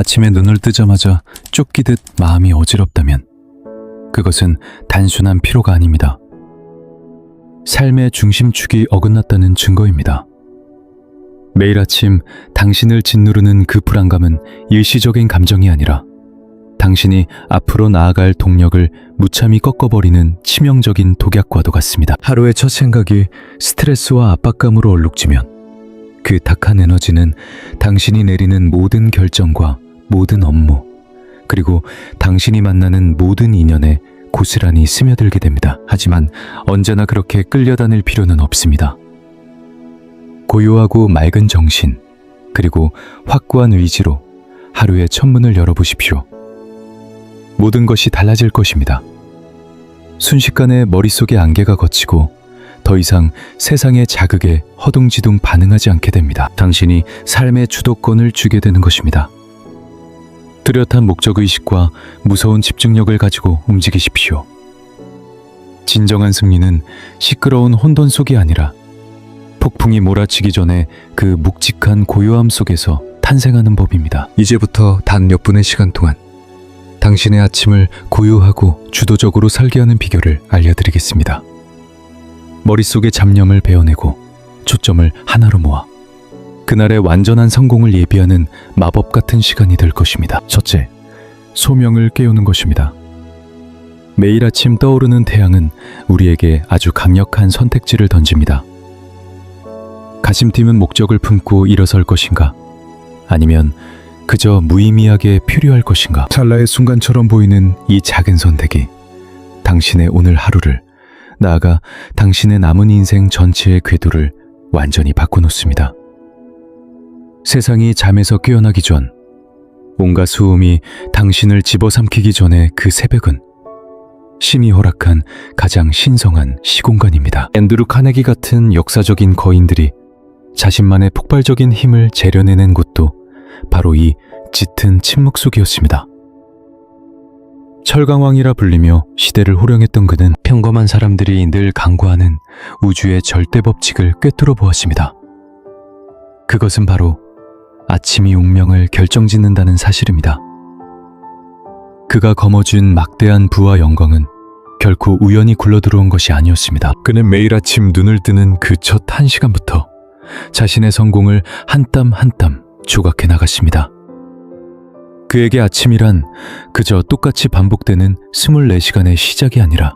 아침에 눈을 뜨자마자 쫓기듯 마음이 어지럽다면 그것은 단순한 피로가 아닙니다. 삶의 중심축이 어긋났다는 증거입니다. 매일 아침 당신을 짓누르는 그 불안감은 일시적인 감정이 아니라 당신이 앞으로 나아갈 동력을 무참히 꺾어버리는 치명적인 독약과도 같습니다. 하루의 첫 생각이 스트레스와 압박감으로 얼룩지면 그 탁한 에너지는 당신이 내리는 모든 결정과 모든 업무, 그리고 당신이 만나는 모든 인연에 고스란히 스며들게 됩니다. 하지만 언제나 그렇게 끌려다닐 필요는 없습니다. 고요하고 맑은 정신, 그리고 확고한 의지로 하루의 첫 문을 열어보십시오. 모든 것이 달라질 것입니다. 순식간에 머릿속의 안개가 걷히고 더 이상 세상의 자극에 허둥지둥 반응하지 않게 됩니다. 당신이 삶의 주도권을 쥐게 되는 것입니다. 뚜렷한 목적의식과 무서운 집중력을 가지고 움직이십시오. 진정한 승리는 시끄러운 혼돈 속이 아니라 폭풍이 몰아치기 전에 그 묵직한 고요함 속에서 탄생하는 법입니다. 이제부터 단 몇 분의 시간 동안 당신의 아침을 고요하고 주도적으로 살게 하는 비결을 알려드리겠습니다. 머릿속의 잡념을 베어내고 초점을 하나로 모아 그날의 완전한 성공을 예비하는 마법 같은 시간이 될 것입니다. 첫째, 소명을 깨우는 것입니다. 매일 아침 떠오르는 태양은 우리에게 아주 강력한 선택지를 던집니다. 가심팀은 목적을 품고 일어설 것인가? 아니면 그저 무의미하게 표류할 것인가? 찰나의 순간처럼 보이는 이 작은 선택이 당신의 오늘 하루를, 나아가 당신의 남은 인생 전체의 궤도를 완전히 바꿔놓습니다. 세상이 잠에서 깨어나기 전, 온갖 소음이 당신을 집어삼키기 전에 그 새벽은 신이 허락한 가장 신성한 시공간입니다. 앤드루 카네기 같은 역사적인 거인들이 자신만의 폭발적인 힘을 재려내는 곳도 바로 이 짙은 침묵 속이었습니다. 철강왕이라 불리며 시대를 호령했던 그는 평범한 사람들이 늘 강구하는 우주의 절대 법칙을 꿰뚫어 보았습니다. 그것은 바로 아침이 운명을 결정짓는다는 사실입니다. 그가 거머쥔 막대한 부와 영광은 결코 우연히 굴러들어온 것이 아니었습니다. 그는 매일 아침 눈을 뜨는 그 첫 1시간부터 자신의 성공을 한 땀 한 땀 조각해 나갔습니다. 그에게 아침이란 그저 똑같이 반복되는 24시간의 시작이 아니라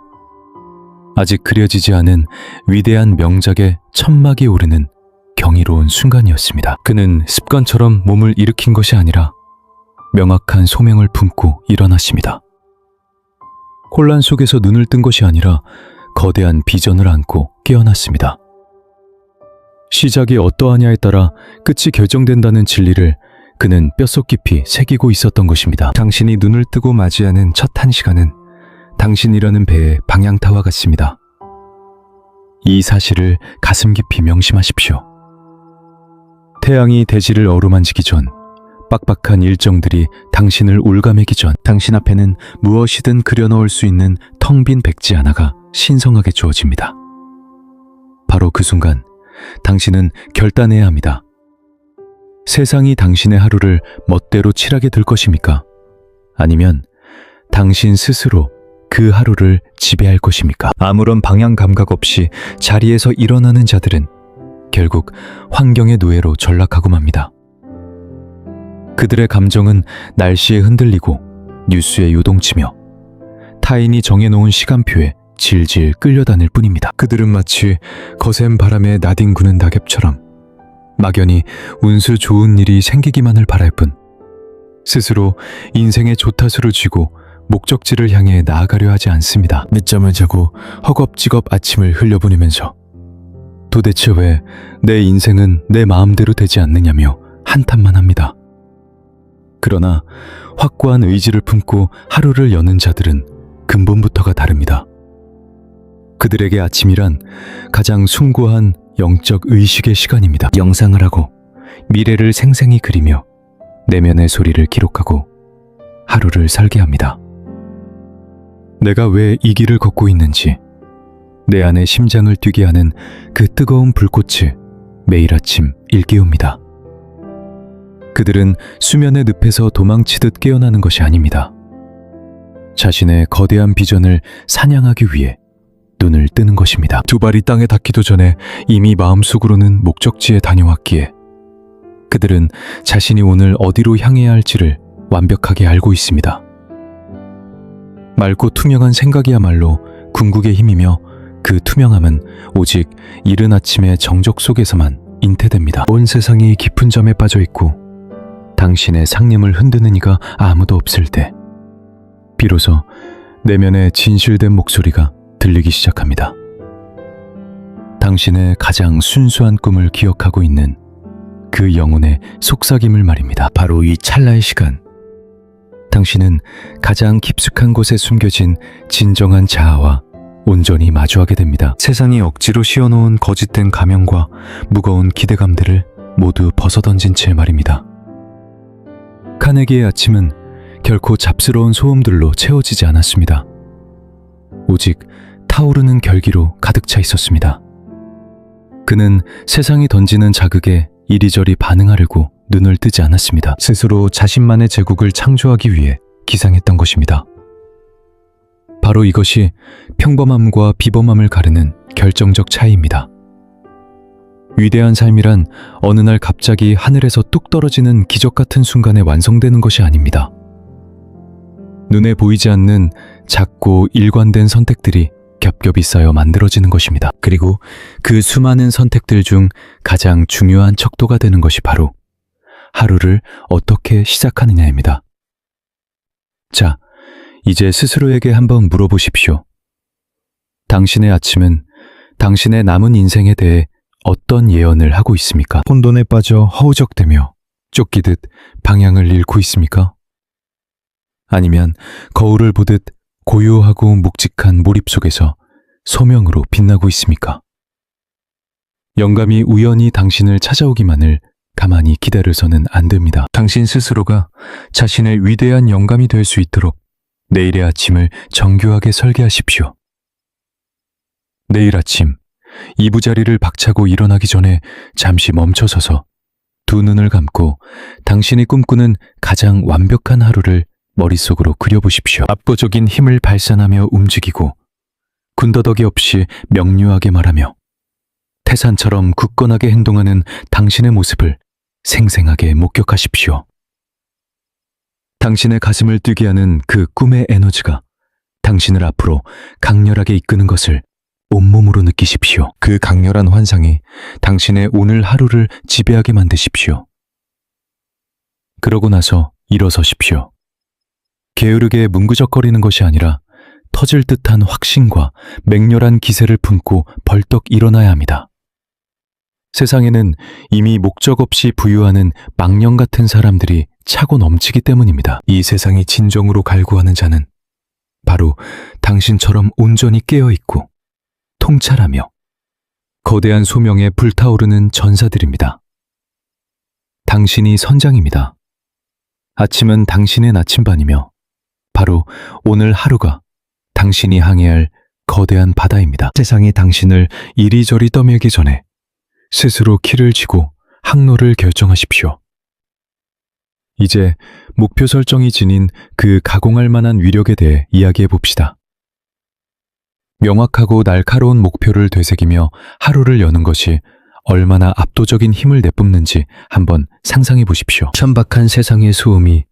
아직 그려지지 않은 위대한 명작의 천막이 오르는 경이로운 순간이었습니다. 그는 습관처럼 몸을 일으킨 것이 아니라 명확한 소명을 품고 일어났습니다. 혼란 속에서 눈을 뜬 것이 아니라 거대한 비전을 안고 깨어났습니다. 시작이 어떠하냐에 따라 끝이 결정된다는 진리를 그는 뼛속 깊이 새기고 있었던 것입니다. 당신이 눈을 뜨고 맞이하는 첫 1시간은 당신이라는 배의 방향타와 같습니다. 이 사실을 가슴 깊이 명심하십시오. 태양이 대지를 어루만지기 전, 빡빡한 일정들이 당신을 올가매기 전, 당신 앞에는 무엇이든 그려넣을 수 있는 텅 빈 백지 하나가 신성하게 주어집니다. 바로 그 순간 당신은 결단해야 합니다. 세상이 당신의 하루를 멋대로 칠하게 될 것입니까? 아니면 당신 스스로 그 하루를 지배할 것입니까? 아무런 방향 감각 없이 자리에서 일어나는 자들은 결국 환경의 노예로 전락하고 맙니다. 그들의 감정은 날씨에 흔들리고 뉴스에 요동치며 타인이 정해놓은 시간표에 질질 끌려다닐 뿐입니다. 그들은 마치 거센 바람에 나뒹구는 낙엽처럼 막연히 운수 좋은 일이 생기기만을 바랄 뿐 스스로 인생의 조타수를 쥐고 목적지를 향해 나아가려 하지 않습니다. 늦잠을 자고 허겁지겁 아침을 흘려보내면서 도대체 왜 내 인생은 내 마음대로 되지 않느냐며 한탄만 합니다. 그러나 확고한 의지를 품고 하루를 여는 자들은 근본부터가 다릅니다. 그들에게 아침이란 가장 숭고한 영적 의식의 시간입니다. 영상을 하고 미래를 생생히 그리며 내면의 소리를 기록하고 하루를 살게 합니다. 내가 왜 이 길을 걷고 있는지, 내 안에 심장을 뛰게 하는 그 뜨거운 불꽃을 매일 아침 일깨웁니다. 그들은 수면의 늪에서 도망치듯 깨어나는 것이 아닙니다. 자신의 거대한 비전을 사냥하기 위해 눈을 뜨는 것입니다. 두 발이 땅에 닿기도 전에 이미 마음속으로는 목적지에 다녀왔기에 그들은 자신이 오늘 어디로 향해야 할지를 완벽하게 알고 있습니다. 맑고 투명한 생각이야말로 궁극의 힘이며 그 투명함은 오직 이른 아침의 정적 속에서만 잉태됩니다. 온 세상이 깊은 잠에 빠져 있고 당신의 상념을 흔드는 이가 아무도 없을 때 비로소 내면의 진실된 목소리가 들리기 시작합니다. 당신의 가장 순수한 꿈을 기억하고 있는 그 영혼의 속삭임을 말입니다. 바로 이 찰나의 시간, 당신은 가장 깊숙한 곳에 숨겨진 진정한 자아와 온전히 마주하게 됩니다. 세상이 억지로 씌워놓은 거짓된 가면과 무거운 기대감들을 모두 벗어던진 채 말입니다. 카네기의 아침은 결코 잡스러운 소음들로 채워지지 않았습니다. 오직 타오르는 결기로 가득 차 있었습니다. 그는 세상이 던지는 자극에 이리저리 반응하려고 눈을 뜨지 않았습니다. 스스로 자신만의 제국을 창조하기 위해 기상했던 것입니다. 바로 이것이 평범함과 비범함을 가르는 결정적 차이입니다. 위대한 삶이란 어느 날 갑자기 하늘에서 뚝 떨어지는 기적 같은 순간에 완성되는 것이 아닙니다. 눈에 보이지 않는 작고 일관된 선택들이 겹겹이 쌓여 만들어지는 것입니다. 그리고 그 수많은 선택들 중 가장 중요한 척도가 되는 것이 바로 하루를 어떻게 시작하느냐입니다. 자, 이제 스스로에게 한번 물어보십시오. 당신의 아침은 당신의 남은 인생에 대해 어떤 예언을 하고 있습니까? 혼돈에 빠져 허우적대며 쫓기듯 방향을 잃고 있습니까? 아니면 거울을 보듯 고요하고 묵직한 몰입 속에서 소명으로 빛나고 있습니까? 영감이 우연히 당신을 찾아오기만을 가만히 기다려서는 안 됩니다. 당신 스스로가 자신의 위대한 영감이 될 수 있도록 내일의 아침을 정교하게 설계하십시오. 내일 아침 이부자리를 박차고 일어나기 전에 잠시 멈춰서서 두 눈을 감고 당신이 꿈꾸는 가장 완벽한 하루를 머릿속으로 그려보십시오. 압도적인 힘을 발산하며 움직이고 군더더기 없이 명료하게 말하며 태산처럼 굳건하게 행동하는 당신의 모습을 생생하게 목격하십시오. 당신의 가슴을 뛰게 하는 그 꿈의 에너지가 당신을 앞으로 강렬하게 이끄는 것을 온몸으로 느끼십시오. 그 강렬한 환상이 당신의 오늘 하루를 지배하게 만드십시오. 그러고 나서 일어서십시오. 게으르게 뭉그적거리는 것이 아니라 터질 듯한 확신과 맹렬한 기세를 품고 벌떡 일어나야 합니다. 세상에는 이미 목적 없이 부유하는 망령 같은 사람들이 차고 넘치기 때문입니다. 이 세상이 진정으로 갈구하는 자는 바로 당신처럼 온전히 깨어있고 통찰하며 거대한 소명에 불타오르는 전사들입니다. 당신이 선장입니다. 아침은 당신의 나침반이며 바로 오늘 하루가 당신이 항해할 거대한 바다입니다. 세상이 당신을 이리저리 떠밀기 전에 스스로 키를 쥐고 항로를 결정하십시오. 이제 목표 설정이 지닌 그 가공할 만한 위력에 대해 이야기해 봅시다. 명확하고 날카로운 목표를 되새기며 하루를 여는 것이 얼마나 압도적인 힘을 내뿜는지 한번 상상해 보십시오. 천박한 세상의 소음이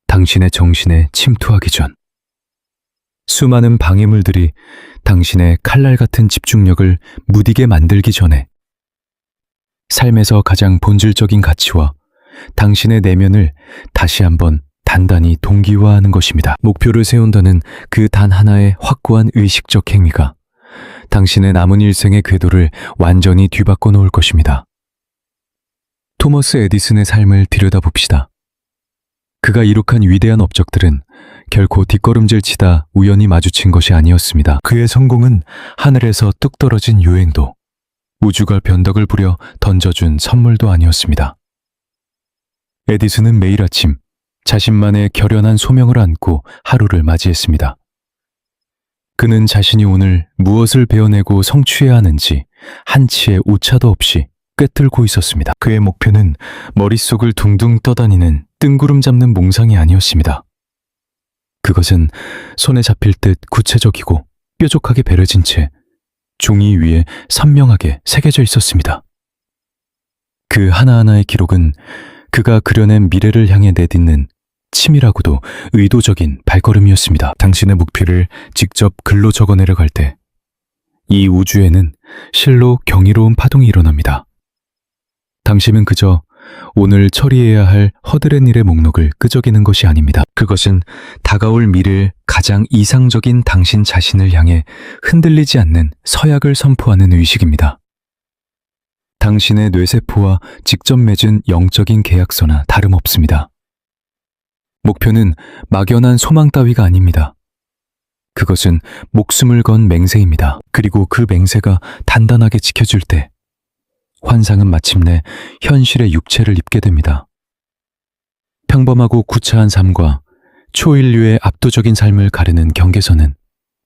당신의 정신에 침투하기 전 수많은 방해물들이 당신의 칼날 같은 집중력을 무디게 만들기 전에 삶에서 가장 본질적인 가치와 당신의 내면을 다시 한번 단단히 동기화하는 것입니다. 목표를 세운다는 그 단 하나의 확고한 의식적 행위가 당신의 남은 일생의 궤도를 완전히 뒤바꿔 놓을 것입니다. 토머스 에디슨의 삶을 들여다봅시다. 그가 이룩한 위대한 업적들은 결코 뒷걸음질 치다 우연히 마주친 것이 아니었습니다. 그의 성공은 하늘에서 뚝 떨어진 요행도 우주가 변덕을 부려 던져준 선물도 아니었습니다. 에디슨은 매일 아침 자신만의 결연한 소명을 안고 하루를 맞이했습니다. 그는 자신이 오늘 무엇을 베어내고 성취해야 하는지 한치의 오차도 없이 꿰뚫고 있었습니다. 그의 목표는 머릿속을 둥둥 떠다니는 뜬구름 잡는 몽상이 아니었습니다. 그것은 손에 잡힐 듯 구체적이고 뾰족하게 베려진 채 종이 위에 선명하게 새겨져 있었습니다. 그 하나하나의 기록은 그가 그려낸 미래를 향해 내딛는 치밀하고도 의도적인 발걸음이었습니다. 당신의 목표를 직접 글로 적어내려 갈 때 이 우주에는 실로 경이로운 파동이 일어납니다. 당신은 그저 오늘 처리해야 할 허드렛 일의 목록을 끄적이는 것이 아닙니다. 그것은 다가올 미래의 가장 이상적인 당신 자신을 향해 흔들리지 않는 서약을 선포하는 의식입니다. 당신의 뇌세포와 직접 맺은 영적인 계약서나 다름없습니다. 목표는 막연한 소망 따위가 아닙니다. 그것은 목숨을 건 맹세입니다. 그리고 그 맹세가 단단하게 지켜질 때 환상은 마침내 현실의 육체를 입게 됩니다. 평범하고 구차한 삶과 초인류의 압도적인 삶을 가르는 경계선은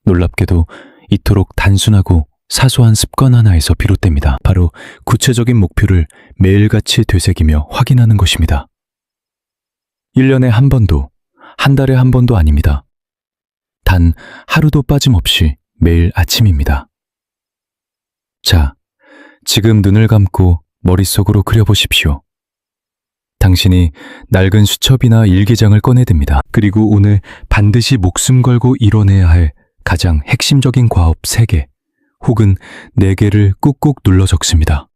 놀랍게도 이토록 단순하고 사소한 습관 하나에서 비롯됩니다. 바로 구체적인 목표를 매일같이 되새기며 확인하는 것입니다. 1년에 한 번도, 한 달에 한 번도 아닙니다. 단 하루도 빠짐없이 매일 아침입니다. 자, 지금 눈을 감고 머릿속으로 그려보십시오. 당신이 낡은 수첩이나 일기장을 꺼내듭니다. 그리고 오늘 반드시 목숨 걸고 이뤄내야 할 가장 핵심적인 과업 3개 혹은 4개를 꾹꾹 눌러 적습니다.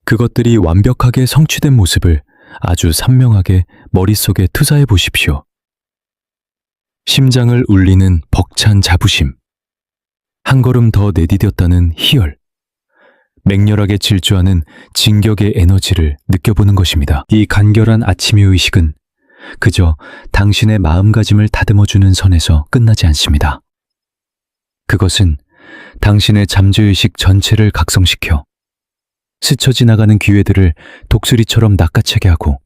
그것들이 완벽하게 성취된 모습을 아주 선명하게 머릿속에 투사해 보십시오. 심장을 울리는 벅찬 자부심, 한 걸음 더 내디뎠다는 희열, 맹렬하게 질주하는 진격의 에너지를 느껴보는 것입니다. 이 간결한 아침의 의식은 그저 당신의 마음가짐을 다듬어주는 선에서 끝나지 않습니다. 그것은 당신의 잠재의식 전체를 각성시켜 스쳐 지나가는 기회들을 독수리처럼 낚아채게 하고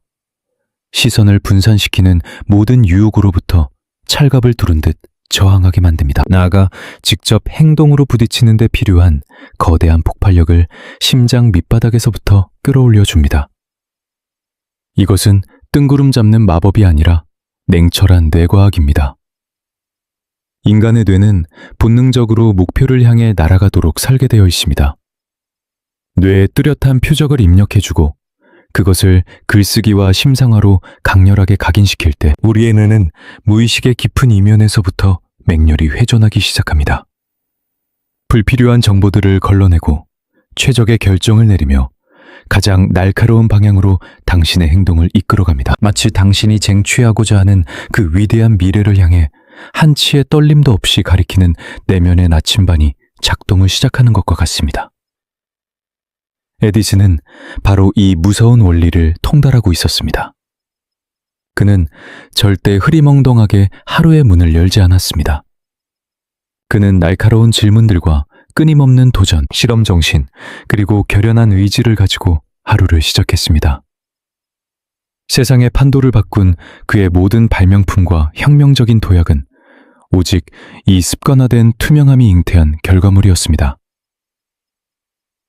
시선을 분산시키는 모든 유혹으로부터 찰갑을 두른 듯 저항하게 만듭니다. 나아가 직접 행동으로 부딪히는 데 필요한 거대한 폭발력을 심장 밑바닥에서부터 끌어올려 줍니다. 이것은 뜬구름 잡는 마법이 아니라 냉철한 뇌과학입니다. 인간의 뇌는 본능적으로 목표를 향해 날아가도록 설계되어 있습니다. 뇌에 뚜렷한 표적을 입력해주고 그것을 글쓰기와 심상화로 강렬하게 각인시킬 때 우리의 뇌는 무의식의 깊은 이면에서부터 맹렬히 회전하기 시작합니다. 불필요한 정보들을 걸러내고 최적의 결정을 내리며 가장 날카로운 방향으로 당신의 행동을 이끌어갑니다. 마치 당신이 쟁취하고자 하는 그 위대한 미래를 향해 한치의 떨림도 없이 가리키는 내면의 나침반이 작동을 시작하는 것과 같습니다. 에디슨은 바로 이 무서운 원리를 통달하고 있었습니다. 그는 절대 흐리멍덩하게 하루의 문을 열지 않았습니다. 그는 날카로운 질문들과 끊임없는 도전, 실험 정신, 그리고 결연한 의지를 가지고 하루를 시작했습니다. 세상의 판도를 바꾼 그의 모든 발명품과 혁명적인 도약은 오직 이 습관화된 투명함이 잉태한 결과물이었습니다.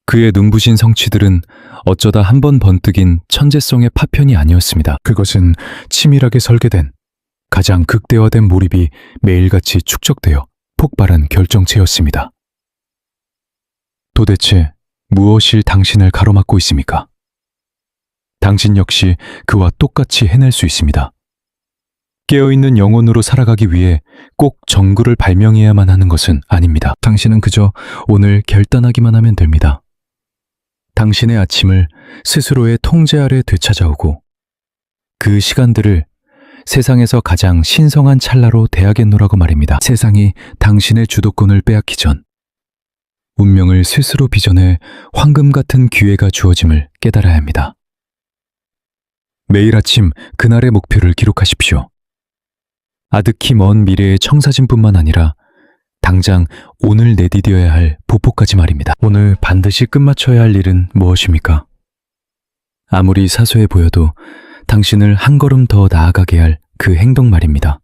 그의 눈부신 성취들은 어쩌다 한 번 번뜩인 천재성의 파편이 아니었습니다. 그것은 치밀하게 설계된 가장 극대화된 몰입이 매일같이 축적되어 폭발한 결정체였습니다. 도대체 무엇이 당신을 가로막고 있습니까? 당신 역시 그와 똑같이 해낼 수 있습니다. 깨어있는 영혼으로 살아가기 위해 꼭 정글을 발명해야만 하는 것은 아닙니다. 당신은 그저 오늘 결단하기만 하면 됩니다. 당신의 아침을 스스로의 통제 아래 되찾아오고 그 시간들을 세상에서 가장 신성한 찰나로 대하겠노라고 말입니다. 세상이 당신의 주도권을 빼앗기 전 운명을 스스로 빚어낼 황금 같은 기회가 주어짐을 깨달아야 합니다. 매일 아침 그날의 목표를 기록하십시오. 아득히 먼 미래의 청사진뿐만 아니라 당장 오늘 내디뎌야 할 보포까지 말입니다. 오늘 반드시 끝마쳐야 할 일은 무엇입니까? 아무리 사소해 보여도 당신을 한 걸음 더 나아가게 할 그 행동 말입니다.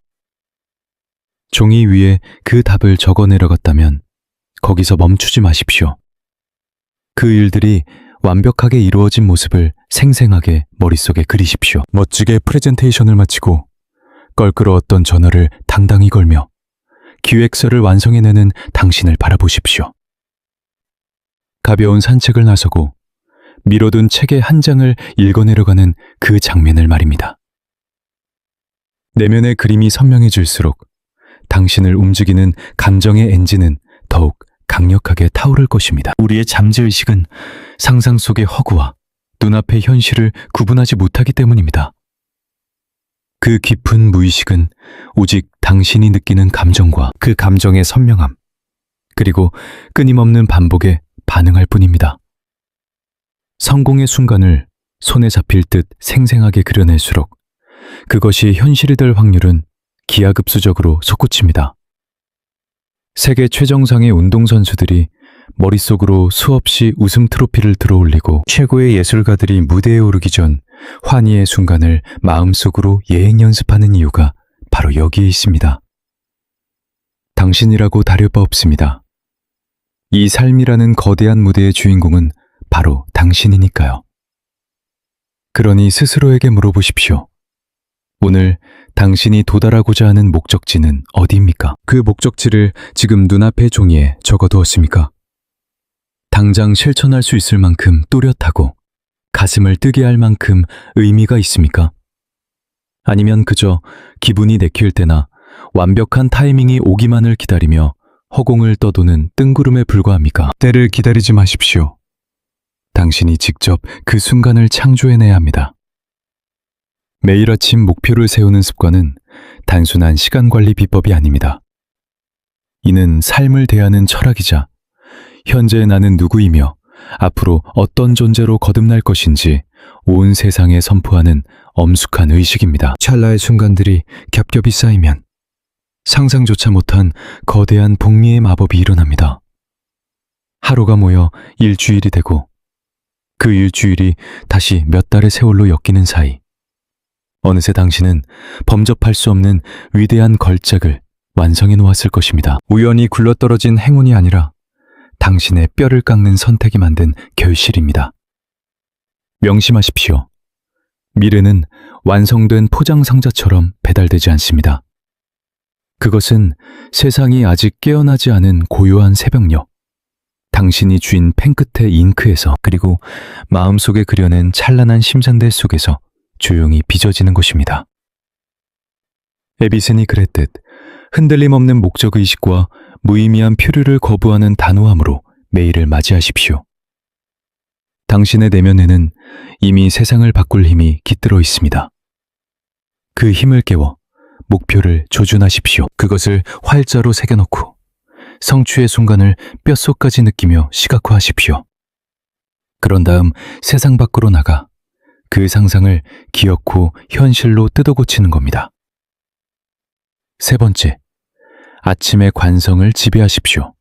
종이 위에 그 답을 적어 내려갔다면 거기서 멈추지 마십시오. 그 일들이 완벽하게 이루어진 모습을 생생하게 머릿속에 그리십시오. 멋지게 프레젠테이션을 마치고 껄끄러웠던 전화를 당당히 걸며 기획서를 완성해내는 당신을 바라보십시오. 가벼운 산책을 나서고 미뤄둔 책의 한 장을 읽어내려가는 그 장면을 말입니다. 내면의 그림이 선명해질수록 당신을 움직이는 감정의 엔진은 더욱 강력하게 타오를 것입니다. 우리의 잠재의식은 상상 속의 허구와 눈앞의 현실을 구분하지 못하기 때문입니다. 그 깊은 무의식은 오직 당신이 느끼는 감정과 그 감정의 선명함, 그리고 끊임없는 반복에 반응할 뿐입니다. 성공의 순간을 손에 잡힐 듯 생생하게 그려낼수록 그것이 현실이 될 확률은 기하급수적으로 솟구칩니다. 세계 최정상의 운동선수들이 머릿속으로 수없이 우승 트로피를 들어올리고 최고의 예술가들이 무대에 오르기 전 환희의 순간을 마음속으로 예행 연습하는 이유가 바로 여기에 있습니다. 당신이라고 다를 바 없습니다. 이 삶이라는 거대한 무대의 주인공은 바로 당신이니까요. 그러니 스스로에게 물어보십시오. 오늘 당신이 도달하고자 하는 목적지는 어디입니까? 그 목적지를 지금 눈앞의 종이에 적어두었습니까? 당장 실천할 수 있을 만큼 또렷하고 가슴을 뜨게 할 만큼 의미가 있습니까? 아니면 그저 기분이 내킬 때나 완벽한 타이밍이 오기만을 기다리며 허공을 떠도는 뜬구름에 불과합니까? 때를 기다리지 마십시오. 당신이 직접 그 순간을 창조해내야 합니다. 매일 아침 목표를 세우는 습관은 단순한 시간 관리 비법이 아닙니다. 이는 삶을 대하는 철학이자 현재 나는 누구이며 앞으로 어떤 존재로 거듭날 것인지 온 세상에 선포하는 엄숙한 의식입니다. 찰나의 순간들이 겹겹이 쌓이면 상상조차 못한 거대한 복리의 마법이 일어납니다. 하루가 모여 일주일이 되고 그 일주일이 다시 몇 달의 세월로 엮이는 사이 어느새 당신은 범접할 수 없는 위대한 걸작을 완성해 놓았을 것입니다. 우연히 굴러떨어진 행운이 아니라 당신의 뼈를 깎는 선택이 만든 결실입니다. 명심하십시오. 미래는 완성된 포장 상자처럼 배달되지 않습니다. 그것은 세상이 아직 깨어나지 않은 고요한 새벽녘, 당신이 쥔 펜 끝의 잉크에서 그리고 마음속에 그려낸 찬란한 심산들 속에서 조용히 빚어지는 것입니다. 에비슨이 그랬듯 흔들림 없는 목적의식과 무의미한 표류를 거부하는 단호함으로 매일을 맞이하십시오. 당신의 내면에는 이미 세상을 바꿀 힘이 깃들어 있습니다. 그 힘을 깨워 목표를 조준하십시오. 그것을 활자로 새겨놓고 성취의 순간을 뼛속까지 느끼며 시각화하십시오. 그런 다음 세상 밖으로 나가 그 상상을 기어코 현실로 뜯어고치는 겁니다. 세 번째, 아침의 관성을 지배하십시오.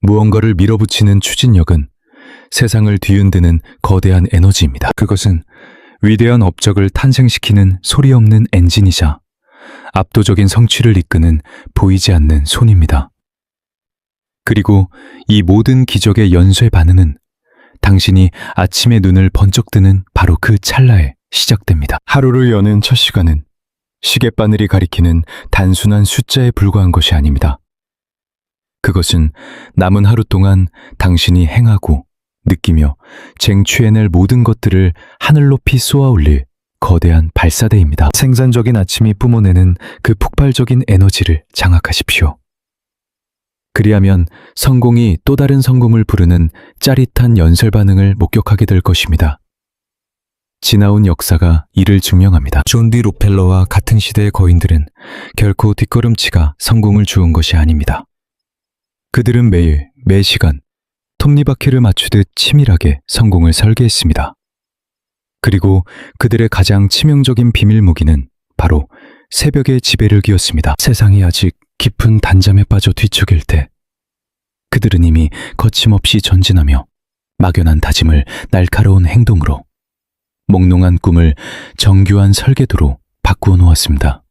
무언가를 밀어붙이는 추진력은 세상을 뒤흔드는 거대한 에너지입니다. 그것은 위대한 업적을 탄생시키는 소리 없는 엔진이자 압도적인 성취를 이끄는 보이지 않는 손입니다. 그리고 이 모든 기적의 연쇄 반응은 당신이 아침에 눈을 번쩍 뜨는 바로 그 찰나에 시작됩니다. 하루를 여는 첫 시간은 시계바늘이 가리키는 단순한 숫자에 불과한 것이 아닙니다. 그것은 남은 하루 동안 당신이 행하고 느끼며 쟁취해낼 모든 것들을 하늘 높이 쏘아 올릴 거대한 발사대입니다. 생산적인 아침이 뿜어내는 그 폭발적인 에너지를 장악하십시오. 그리하면 성공이 또 다른 성공을 부르는 짜릿한 연설 반응을 목격하게 될 것입니다. 지나온 역사가 이를 증명합니다. 존 디 록펠러와 같은 시대의 거인들은 결코 뒷걸음치가 성공을 주운 것이 아닙니다. 그들은 매일, 매 시간, 톱니바퀴를 맞추듯 치밀하게 성공을 설계했습니다. 그리고 그들의 가장 치명적인 비밀 무기는 바로 새벽의 지배를 기었습니다. 세상이 아직 깊은 단잠에 빠져 뒤척일 때 그들은 이미 거침없이 전진하며 막연한 다짐을 날카로운 행동으로, 몽롱한 꿈을 정교한 설계도로 바꾸어 놓았습니다.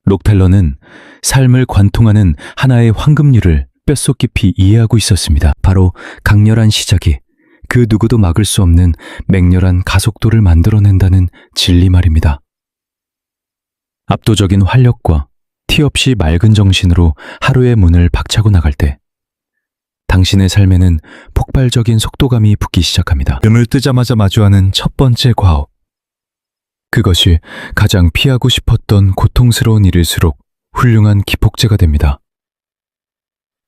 록펠러는 삶을 관통하는 하나의 황금률을 뼛속 깊이 이해하고 있었습니다. 바로 강렬한 시작이 그 누구도 막을 수 없는 맹렬한 가속도를 만들어낸다는 진리 말입니다. 압도적인 활력과 티 없이 맑은 정신으로 하루의 문을 박차고 나갈 때 당신의 삶에는 폭발적인 속도감이 붙기 시작합니다. 눈을 뜨자마자 마주하는 첫 번째 과업. 그것이 가장 피하고 싶었던 고통스러운 일일수록 훌륭한 기폭제가 됩니다.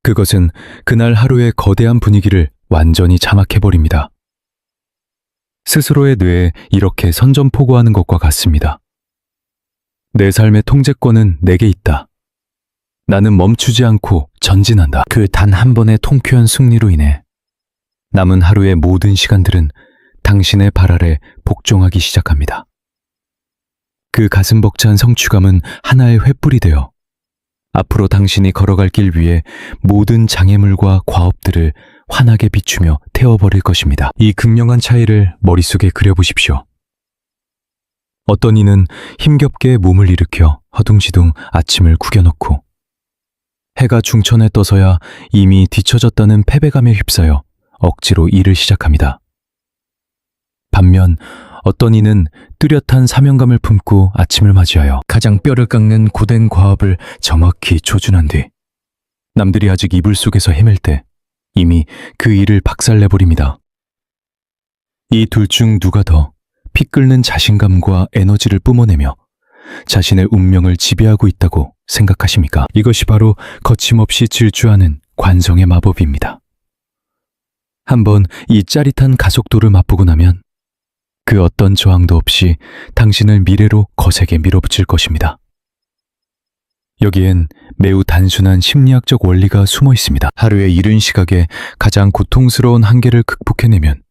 그것은 그날 하루의 거대한 분위기를 완전히 장악해버립니다. 스스로의 뇌에 이렇게 선전포고하는 것과 같습니다. 내 삶의 통제권은 내게 있다. 나는 멈추지 않고 전진한다. 그 단 한 번의 통쾌한 승리로 인해 남은 하루의 모든 시간들은 당신의 발 아래 복종하기 시작합니다. 그 가슴 벅찬 성취감은 하나의 횃불이 되어 앞으로 당신이 걸어갈 길 위에 모든 장애물과 과업들을 환하게 비추며 태워버릴 것입니다. 이 극명한 차이를 머릿속에 그려보십시오. 어떤 이는 힘겹게 몸을 일으켜 허둥지둥 아침을 구겨놓고 해가 중천에 떠서야 이미 뒤처졌다는 패배감에 휩싸여 억지로 일을 시작합니다. 반면 어떤 이는 뚜렷한 사명감을 품고 아침을 맞이하여 가장 뼈를 깎는 고된 과업을 정확히 조준한 뒤 남들이 아직 이불 속에서 헤맬 때 이미 그 일을 박살내버립니다. 이 둘 중 누가 더 피 끓는 자신감과 에너지를 뿜어내며 자신의 운명을 지배하고 있다고 생각하십니까? 이것이 바로 거침없이 질주하는 관성의 마법입니다. 한번 이 짜릿한 가속도를 맛보고 나면 그 어떤 저항도 없이 당신을 미래로 거세게 밀어붙일 것입니다. 여기엔 매우 단순한 심리학적 원리가 숨어 있습니다. 하루의 이른 시각에 가장 고통스러운 한계를 극복해내면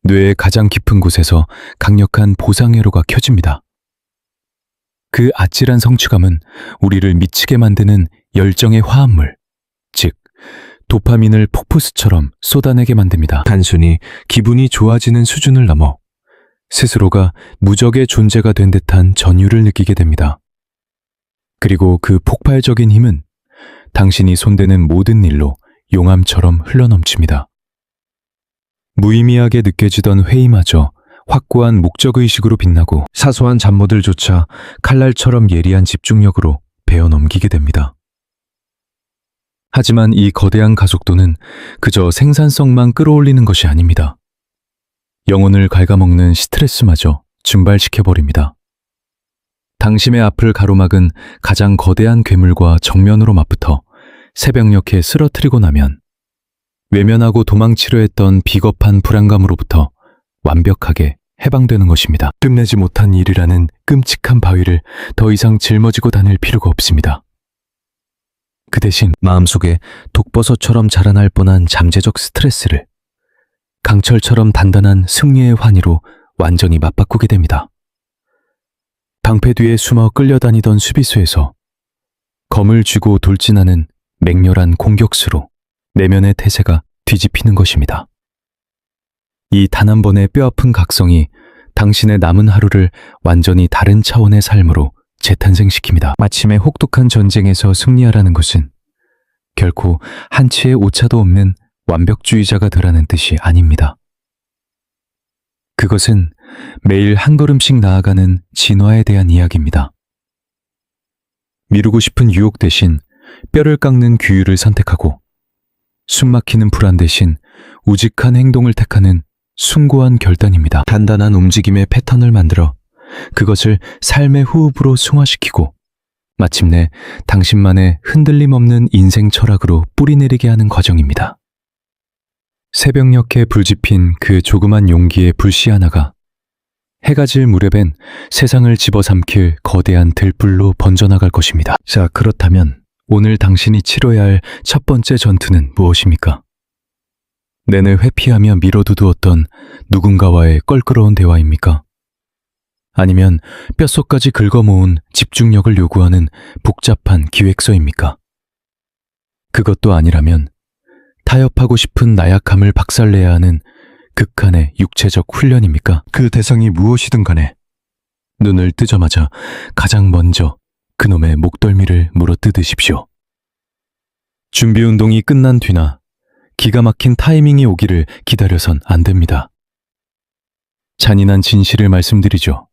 뇌의 가장 깊은 곳에서 강력한 보상회로가 켜집니다. 그 아찔한 성취감은 우리를 미치게 만드는 열정의 화합물, 즉 도파민을 폭포수처럼 쏟아내게 만듭니다. 단순히 기분이 좋아지는 수준을 넘어 스스로가 무적의 존재가 된 듯한 전율을 느끼게 됩니다. 그리고 그 폭발적인 힘은 당신이 손대는 모든 일로 용암처럼 흘러넘칩니다. 무의미하게 느껴지던 회의마저 확고한 목적의식으로 빛나고 사소한 잡모들조차 칼날처럼 예리한 집중력으로 베어넘기게 됩니다. 하지만 이 거대한 가속도는 그저 생산성만 끌어올리는 것이 아닙니다. 영혼을 갉아먹는 스트레스마저 증발시켜버립니다. 당신의 앞을 가로막은 가장 거대한 괴물과 정면으로 맞붙어 새벽녘에 쓰러뜨리고 나면 외면하고 도망치려 했던 비겁한 불안감으로부터 완벽하게 해방되는 것입니다. 끝내지 못한 일이라는 끔찍한 바위를 더 이상 짊어지고 다닐 필요가 없습니다. 그 대신 마음속에 독버섯처럼 자라날 뻔한 잠재적 스트레스를 강철처럼 단단한 승리의 환희로 완전히 맞바꾸게 됩니다. 방패 뒤에 숨어 끌려다니던 수비수에서 검을 쥐고 돌진하는 맹렬한 공격수로 내면의 태세가 뒤집히는 것입니다. 이 단 한 번의 뼈아픈 각성이 당신의 남은 하루를 완전히 다른 차원의 삶으로 재탄생시킵니다. 마침내 혹독한 전쟁에서 승리하라는 것은 결코 한치의 오차도 없는 완벽주의자가 되라는 뜻이 아닙니다. 그것은 매일 한 걸음씩 나아가는 진화에 대한 이야기입니다. 미루고 싶은 유혹 대신 뼈를 깎는 규율을 선택하고 숨막히는 불안 대신 우직한 행동을 택하는 숭고한 결단입니다. 단단한 움직임의 패턴을 만들어 그것을 삶의 호흡으로 승화시키고 마침내 당신만의 흔들림 없는 인생 철학으로 뿌리내리게 하는 과정입니다. 새벽녘에 불지핀 그 조그만 용기의 불씨 하나가 해가 질 무렵엔 세상을 집어삼킬 거대한 들불로 번져나갈 것입니다. 자, 그렇다면 오늘 당신이 치러야 할 첫 번째 전투는 무엇입니까? 내내 회피하며 미뤄두었던 누군가와의 껄끄러운 대화입니까? 아니면 뼛속까지 긁어모은 집중력을 요구하는 복잡한 기획서입니까? 그것도 아니라면 타협하고 싶은 나약함을 박살내야 하는 극한의 육체적 훈련입니까? 그 대상이 무엇이든 간에 눈을 뜨자마자 가장 먼저 그놈의 목덜미를 물어뜯으십시오. 준비 운동이 끝난 뒤나 기가 막힌 타이밍이 오기를 기다려선 안 됩니다. 잔인한 진실을 말씀드리죠.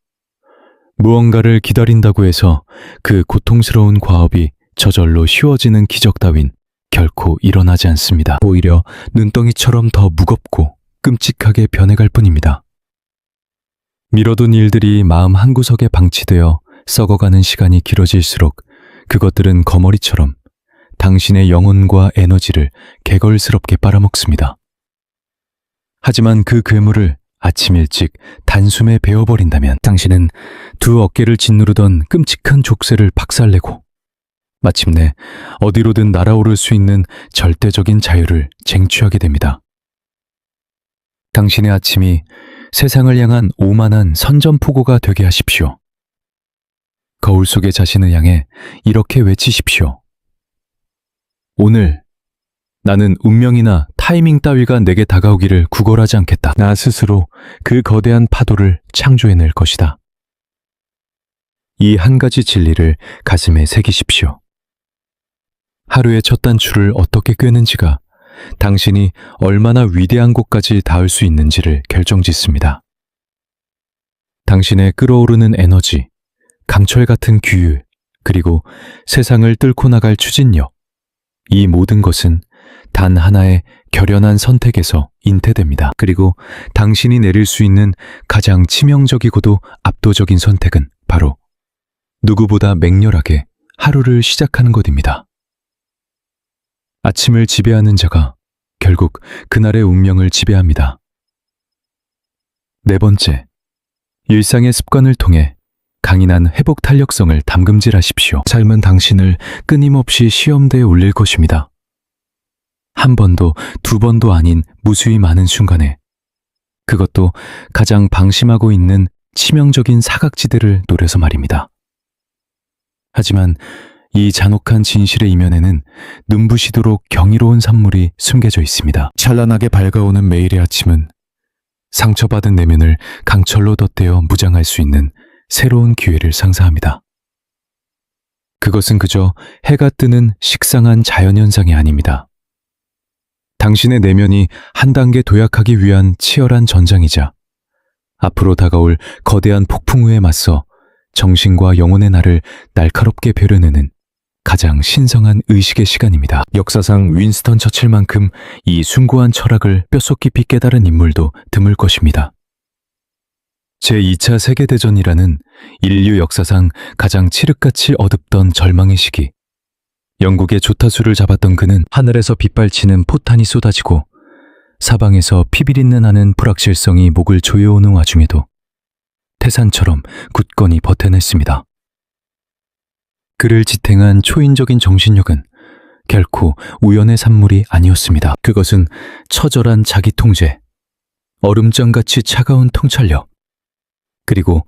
무언가를 기다린다고 해서 그 고통스러운 과업이 저절로 쉬워지는 기적 따윈 결코 일어나지 않습니다. 오히려 눈덩이처럼 더 무겁고 끔찍하게 변해갈 뿐입니다. 미뤄둔 일들이 마음 한구석에 방치되어 썩어가는 시간이 길어질수록 그것들은 거머리처럼 당신의 영혼과 에너지를 개걸스럽게 빨아먹습니다. 하지만 그 괴물을 아침 일찍 단숨에 베어버린다면 당신은 두 어깨를 짓누르던 끔찍한 족쇄를 박살내고 마침내 어디로든 날아오를 수 있는 절대적인 자유를 쟁취하게 됩니다. 당신의 아침이 세상을 향한 오만한 선전포고가 되게 하십시오. 거울 속의 자신을 향해 이렇게 외치십시오. 오늘 나는 운명이나 타이밍 따위가 내게 다가오기를 구걸하지 않겠다. 나 스스로 그 거대한 파도를 창조해낼 것이다. 이 한 가지 진리를 가슴에 새기십시오. 하루의 첫 단추를 어떻게 꿰는지가 당신이 얼마나 위대한 곳까지 닿을 수 있는지를 결정짓습니다. 당신의 끓어오르는 에너지, 강철 같은 규율, 그리고 세상을 뚫고 나갈 추진력, 이 모든 것은 단 하나의 결연한 선택에서 인태됩니다. 그리고 당신이 내릴 수 있는 가장 치명적이고도 압도적인 선택은 바로 누구보다 맹렬하게 하루를 시작하는 것입니다. 아침을 지배하는 자가 결국 그날의 운명을 지배합니다. 네 번째, 일상의 습관을 통해 강인한 회복 탄력성을 담금질하십시오. 삶은 당신을 끊임없이 시험대에 올릴 것입니다. 한 번도 두 번도 아닌 무수히 많은 순간에 그것도 가장 방심하고 있는 치명적인 사각지대를 노려서 말입니다. 하지만 이 잔혹한 진실의 이면에는 눈부시도록 경이로운 산물이 숨겨져 있습니다. 찬란하게 밝아오는 매일의 아침은 상처받은 내면을 강철로 덧대어 무장할 수 있는 새로운 기회를 상사합니다. 그것은 그저 해가 뜨는 식상한 자연현상이 아닙니다. 당신의 내면이 한 단계 도약하기 위한 치열한 전장이자 앞으로 다가올 거대한 폭풍우에 맞서 정신과 영혼의 날을 날카롭게 벼려내는 가장 신성한 의식의 시간입니다. 역사상 윈스턴 처칠만큼 이 숭고한 철학을 뼛속 깊이 깨달은 인물도 드물 것입니다. 제2차 세계대전이라는 인류 역사상 가장 칠흑같이 어둡던 절망의 시기, 영국의 조타수를 잡았던 그는 하늘에서 빗발치는 포탄이 쏟아지고 사방에서 피비린내 나는 불확실성이 목을 조여오는 와중에도 태산처럼 굳건히 버텨냈습니다. 그를 지탱한 초인적인 정신력은 결코 우연의 산물이 아니었습니다. 그것은 처절한 자기 통제, 얼음장같이 차가운 통찰력, 그리고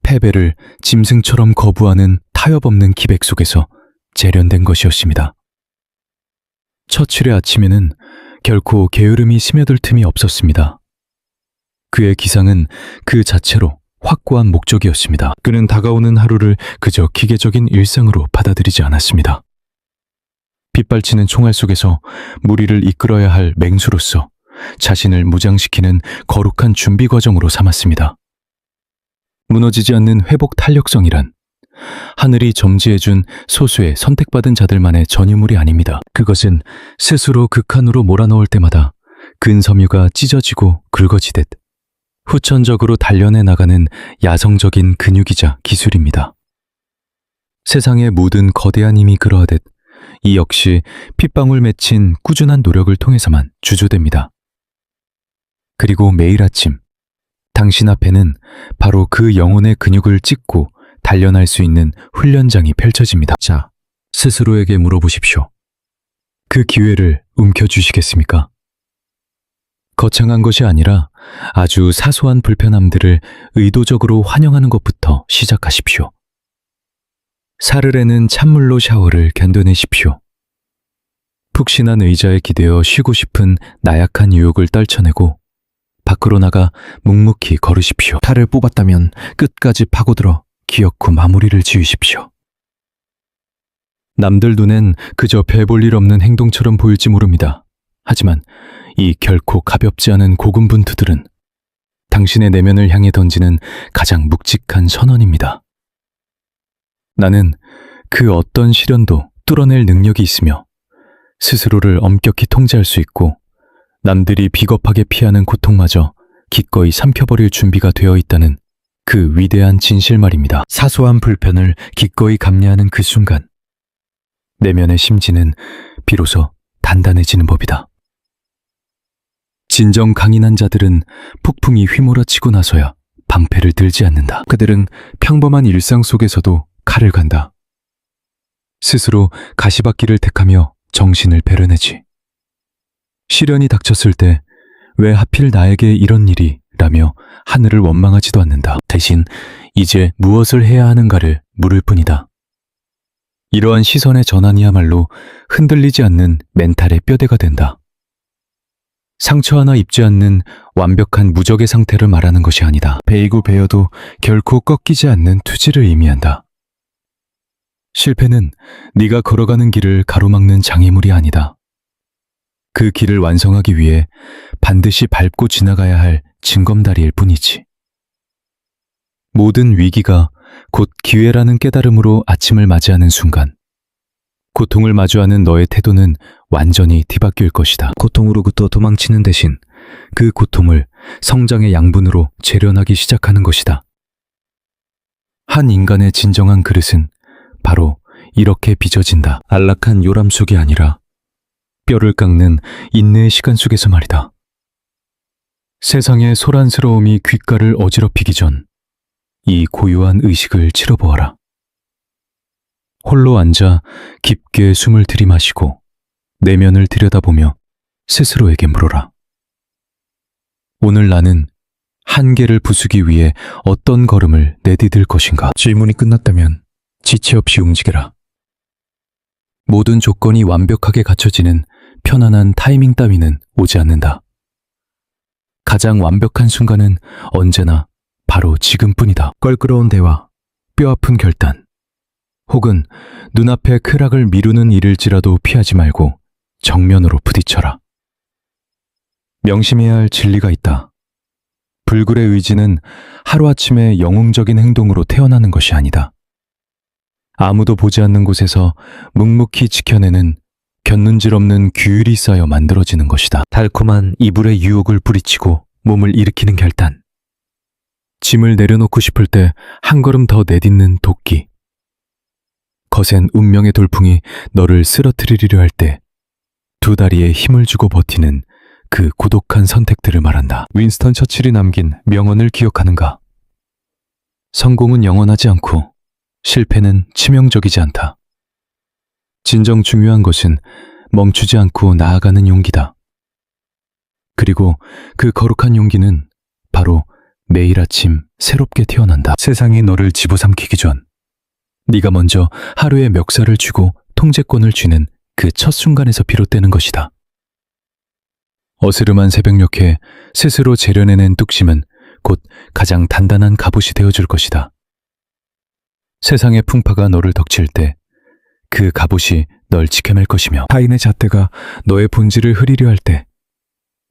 패배를 짐승처럼 거부하는 타협 없는 기백 속에서 재련된 것이었습니다. 처칠의 아침에는 결코 게으름이 스며들 틈이 없었습니다. 그의 기상은 그 자체로 확고한 목적이었습니다. 그는 다가오는 하루를 그저 기계적인 일상으로 받아들이지 않았습니다. 빗발치는 총알 속에서 무리를 이끌어야 할 맹수로서 자신을 무장시키는 거룩한 준비 과정으로 삼았습니다. 무너지지 않는 회복 탄력성이란 하늘이 점지해준 소수의 선택받은 자들만의 전유물이 아닙니다. 그것은 스스로 극한으로 몰아넣을 때마다 근섬유가 찢어지고 굵어지듯 후천적으로 단련해 나가는 야성적인 근육이자 기술입니다. 세상의 모든 거대한 힘이 그러하듯 이 역시 핏방울 맺힌 꾸준한 노력을 통해서만 주조됩니다. 그리고 매일 아침 당신 앞에는 바로 그 영혼의 근육을 찢고 단련할 수 있는 훈련장이 펼쳐집니다. 자, 스스로에게 물어보십시오. 그 기회를 움켜쥐시겠습니까? 거창한 것이 아니라 아주 사소한 불편함들을 의도적으로 환영하는 것부터 시작하십시오. 사르르는 찬물로 샤워를 견뎌내십시오. 푹신한 의자에 기대어 쉬고 싶은 나약한 유혹을 떨쳐내고 밖으로 나가 묵묵히 걸으십시오. 탈을 뽑았다면 끝까지 파고들어 기어코 마무리를 지으십시오. 남들 눈엔 그저 별 볼 일 없는 행동처럼 보일지 모릅니다. 하지만 이 결코 가볍지 않은 고군분투들은 당신의 내면을 향해 던지는 가장 묵직한 선언입니다. 나는 그 어떤 시련도 뚫어낼 능력이 있으며 스스로를 엄격히 통제할 수 있고 남들이 비겁하게 피하는 고통마저 기꺼이 삼켜버릴 준비가 되어 있다는 그 위대한 진실 말입니다. 사소한 불편을 기꺼이 감내하는 그 순간 내면의 심지는 비로소 단단해지는 법이다. 진정 강인한 자들은 폭풍이 휘몰아치고 나서야 방패를 들지 않는다. 그들은 평범한 일상 속에서도 칼을 간다. 스스로 가시밭길을 택하며 정신을 베려내지. 시련이 닥쳤을 때 왜 하필 나에게 이런 일이? 라며 하늘을 원망하지도 않는다. 대신 이제 무엇을 해야 하는가를 물을 뿐이다. 이러한 시선의 전환이야말로 흔들리지 않는 멘탈의 뼈대가 된다. 상처 하나 입지 않는 완벽한 무적의 상태를 말하는 것이 아니다. 베이고 베어도 결코 꺾이지 않는 투지를 의미한다. 실패는 네가 걸어가는 길을 가로막는 장애물이 아니다. 그 길을 완성하기 위해 반드시 밟고 지나가야 할 징검다리일 뿐이지. 모든 위기가 곧 기회라는 깨달음으로 아침을 맞이하는 순간, 고통을 마주하는 너의 태도는 완전히 뒤바뀔 것이다. 고통으로부터 도망치는 대신 그 고통을 성장의 양분으로 재련하기 시작하는 것이다. 한 인간의 진정한 그릇은 바로 이렇게 빚어진다. 안락한 요람 속이 아니라 뼈를 깎는 인내의 시간 속에서 말이다. 세상의 소란스러움이 귓가를 어지럽히기 전 이 고요한 의식을 치러보아라. 홀로 앉아 깊게 숨을 들이마시고 내면을 들여다보며 스스로에게 물어라. 오늘 나는 한계를 부수기 위해 어떤 걸음을 내디딜 것인가? 질문이 끝났다면 지체 없이 움직여라. 모든 조건이 완벽하게 갖춰지는 편안한 타이밍 따위는 오지 않는다. 가장 완벽한 순간은 언제나 바로 지금뿐이다. 껄끄러운 대화, 뼈아픈 결단, 혹은 눈앞의 쾌락을 미루는 일일지라도 피하지 말고 정면으로 부딪혀라. 명심해야 할 진리가 있다. 불굴의 의지는 하루아침에 영웅적인 행동으로 태어나는 것이 아니다. 아무도 보지 않는 곳에서 묵묵히 지켜내는 곁눈질 없는 규율이 쌓여 만들어지는 것이다. 달콤한 이불의 유혹을 부리치고 몸을 일으키는 결단. 짐을 내려놓고 싶을 때 한 걸음 더 내딛는 도끼. 거센 운명의 돌풍이 너를 쓰러뜨리려 할 때 두 다리에 힘을 주고 버티는 그 고독한 선택들을 말한다. 윈스턴 처칠이 남긴 명언을 기억하는가? 성공은 영원하지 않고 실패는 치명적이지 않다. 진정 중요한 것은 멈추지 않고 나아가는 용기다. 그리고 그 거룩한 용기는 바로 매일 아침 새롭게 태어난다. 세상이 너를 집어삼키기 전 네가 먼저 하루의 멱살을 쥐고 통제권을 쥐는 그 첫 순간에서 비롯되는 것이다. 어스름한 새벽녘에 스스로 재련해낸 뚝심은 곧 가장 단단한 갑옷이 되어줄 것이다. 세상의 풍파가 너를 덮칠 때 그 갑옷이 널 지켜낼 것이며 타인의 잣대가 너의 본질을 흐리려 할 때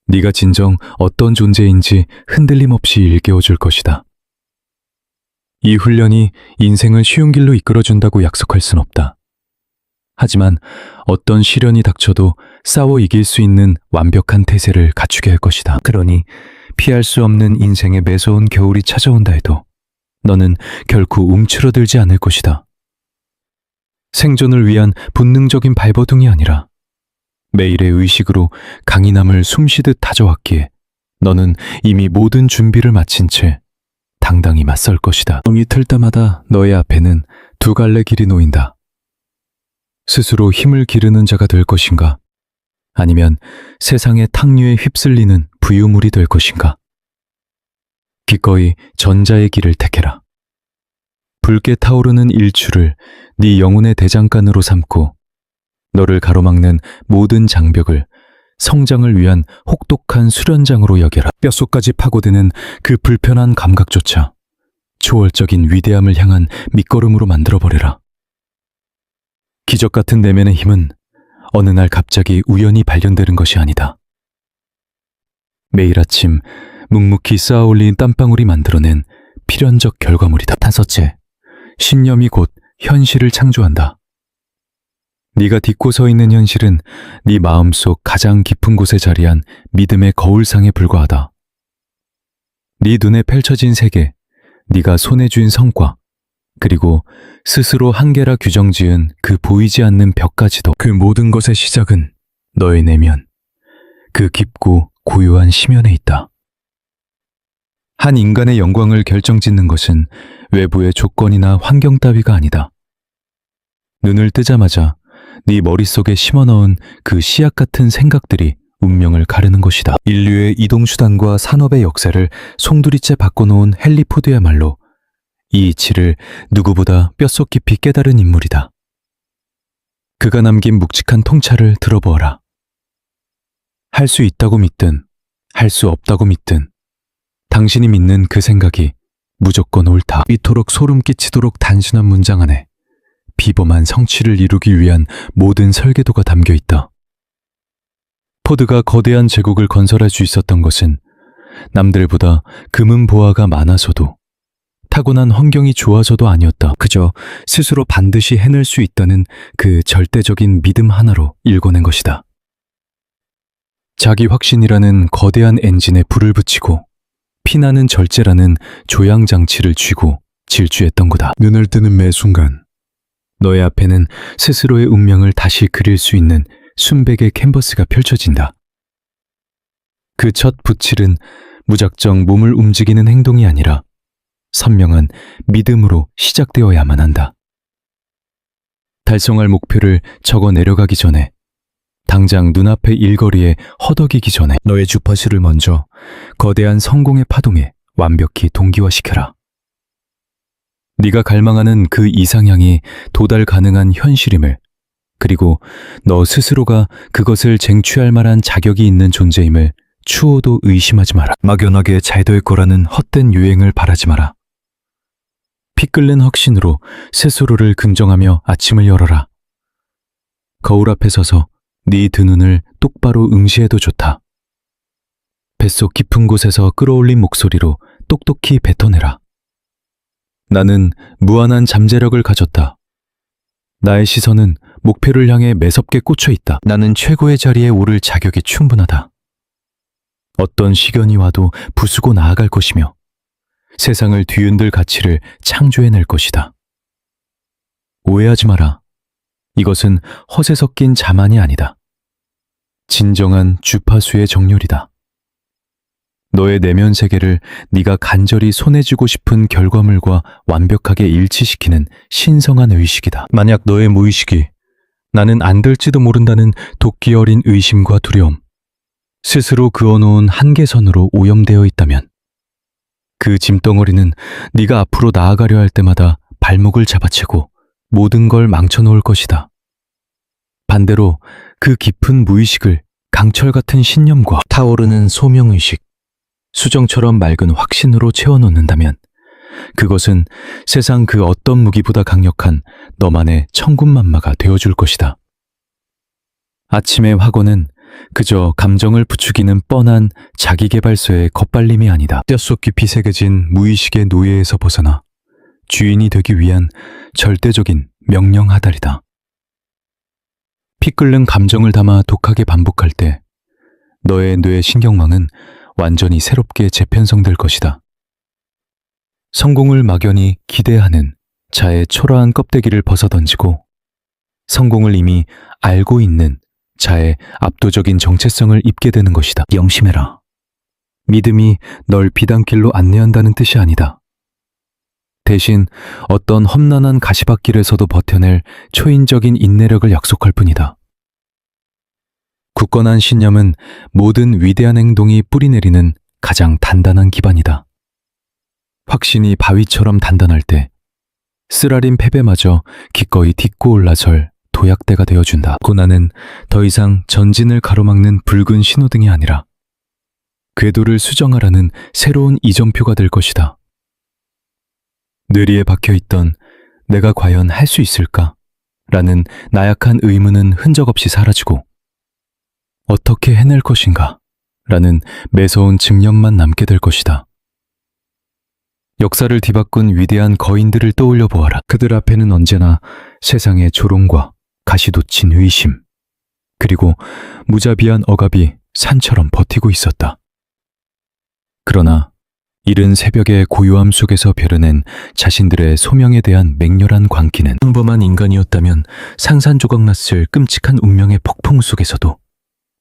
네가 진정 어떤 존재인지 흔들림 없이 일깨워줄 것이다. 이 훈련이 인생을 쉬운 길로 이끌어준다고 약속할 순 없다. 하지만 어떤 시련이 닥쳐도 싸워 이길 수 있는 완벽한 태세를 갖추게 할 것이다. 그러니 피할 수 없는 인생의 매서운 겨울이 찾아온다 해도 너는 결코 움츠러들지 않을 것이다. 생존을 위한 본능적인 발버둥이 아니라 매일의 의식으로 강인함을 숨쉬듯 다져왔기에 너는 이미 모든 준비를 마친 채 당당히 맞설 것이다. 멍이 틀 때마다 너의 앞에는 두 갈래 길이 놓인다. 스스로 힘을 기르는 자가 될 것인가? 아니면 세상의 탕류에 휩쓸리는 부유물이 될 것인가? 기꺼이 전자의 길을 택해라. 붉게 타오르는 일출을 네 영혼의 대장간으로 삼고 너를 가로막는 모든 장벽을 성장을 위한 혹독한 수련장으로 여겨라. 뼛속까지 파고드는 그 불편한 감각조차 초월적인 위대함을 향한 밑거름으로 만들어버려라. 기적 같은 내면의 힘은 어느 날 갑자기 우연히 발견되는 것이 아니다. 매일 아침 묵묵히 쌓아올린 땀방울이 만들어낸 필연적 결과물이다. 다섯째, 신념이 곧 현실을 창조한다. 네가 딛고 서 있는 현실은 네 마음속 가장 깊은 곳에 자리한 믿음의 거울상에 불과하다. 네 눈에 펼쳐진 세계, 네가 손에 쥔 성과, 그리고 스스로 한계라 규정지은 그 보이지 않는 벽까지도, 그 모든 것의 시작은 너의 내면, 그 깊고 고요한 심연에 있다. 한 인간의 영광을 결정짓는 것은 외부의 조건이나 환경 따위가 아니다. 눈을 뜨자마자 네 머릿속에 심어넣은 그 씨앗 같은 생각들이 운명을 가르는 것이다. 인류의 이동수단과 산업의 역사를 송두리째 바꿔놓은 헨리 포드야말로 이 이치를 누구보다 뼛속 깊이 깨달은 인물이다. 그가 남긴 묵직한 통찰을 들어보아라. 할 수 있다고 믿든 할 수 없다고 믿든 당신이 믿는 그 생각이 무조건 옳다. 이토록 소름 끼치도록 단순한 문장 안에 비범한 성취를 이루기 위한 모든 설계도가 담겨 있다. 포드가 거대한 제국을 건설할 수 있었던 것은 남들보다 금은 보화가 많아서도 타고난 환경이 좋아서도 아니었다. 그저 스스로 반드시 해낼 수 있다는 그 절대적인 믿음 하나로 일궈낸 것이다. 자기 확신이라는 거대한 엔진에 불을 붙이고 피나는 절제라는 조향장치를 쥐고 질주했던 거다. 눈을 뜨는 매 순간 너의 앞에는 스스로의 운명을 다시 그릴 수 있는 순백의 캔버스가 펼쳐진다. 그 첫 붓칠은 무작정 몸을 움직이는 행동이 아니라 선명한 믿음으로 시작되어야만 한다. 달성할 목표를 적어 내려가기 전에, 당장 눈앞의 일거리에 허덕이기 전에 너의 주파수를 먼저 거대한 성공의 파동에 완벽히 동기화시켜라. 네가 갈망하는 그 이상향이 도달 가능한 현실임을, 그리고 너 스스로가 그것을 쟁취할 만한 자격이 있는 존재임을 추호도 의심하지 마라. 막연하게 잘 될 거라는 헛된 유행을 바라지 마라. 피 끓는 확신으로 스스로를 긍정하며 아침을 열어라. 거울 앞에 서서 네 두 눈을 똑바로 응시해도 좋다. 뱃속 깊은 곳에서 끌어올린 목소리로 똑똑히 뱉어내라. 나는 무한한 잠재력을 가졌다. 나의 시선은 목표를 향해 매섭게 꽂혀 있다. 나는 최고의 자리에 오를 자격이 충분하다. 어떤 시련이 와도 부수고 나아갈 것이며 세상을 뒤흔들 가치를 창조해낼 것이다. 오해하지 마라. 이것은 허세 섞인 자만이 아니다. 진정한 주파수의 정렬이다. 너의 내면 세계를 네가 간절히 손에 쥐고 싶은 결과물과 완벽하게 일치시키는 신성한 의식이다. 만약 너의 무의식이 나는 안 될지도 모른다는 도끼 어린 의심과 두려움, 스스로 그어놓은 한계선으로 오염되어 있다면 그 짐덩어리는 네가 앞으로 나아가려 할 때마다 발목을 잡아채고 모든 걸 망쳐놓을 것이다. 반대로 그 깊은 무의식을 강철 같은 신념과 타오르는 소명의식, 수정처럼 맑은 확신으로 채워놓는다면 그것은 세상 그 어떤 무기보다 강력한 너만의 천군만마가 되어줄 것이다. 아침의 확언은 그저 감정을 부추기는 뻔한 자기계발서의 겉발림이 아니다. 뼛속 깊이 새겨진 무의식의 노예에서 벗어나 주인이 되기 위한 절대적인 명령하달이다. 피 끓는 감정을 담아 독하게 반복할 때 너의 뇌 신경망은 완전히 새롭게 재편성될 것이다. 성공을 막연히 기대하는 자의 초라한 껍데기를 벗어던지고 성공을 이미 알고 있는 자의 압도적인 정체성을 입게 되는 것이다. 명심해라. 믿음이 널 비단길로 안내한다는 뜻이 아니다. 대신 어떤 험난한 가시밭길에서도 버텨낼 초인적인 인내력을 약속할 뿐이다. 굳건한 신념은 모든 위대한 행동이 뿌리내리는 가장 단단한 기반이다. 확신이 바위처럼 단단할 때 쓰라린 패배마저 기꺼이 딛고 올라설 도약대가 되어준다. 고난은 더 이상 전진을 가로막는 붉은 신호등이 아니라 궤도를 수정하라는 새로운 이정표가 될 것이다. 뇌리에 박혀있던 내가 과연 할 수 있을까? 라는 나약한 의문은 흔적 없이 사라지고 어떻게 해낼 것인가 라는 매서운 증념만 남게 될 것이다. 역사를 뒤바꾼 위대한 거인들을 떠올려 보아라. 그들 앞에는 언제나 세상의 조롱과 가시돋친 의심, 그리고 무자비한 억압이 산처럼 버티고 있었다. 그러나 이른 새벽의 고요함 속에서 벼려낸 자신들의 소명에 대한 맹렬한 광기는 평범한 인간이었다면 상산조각났을 끔찍한 운명의 폭풍 속에서도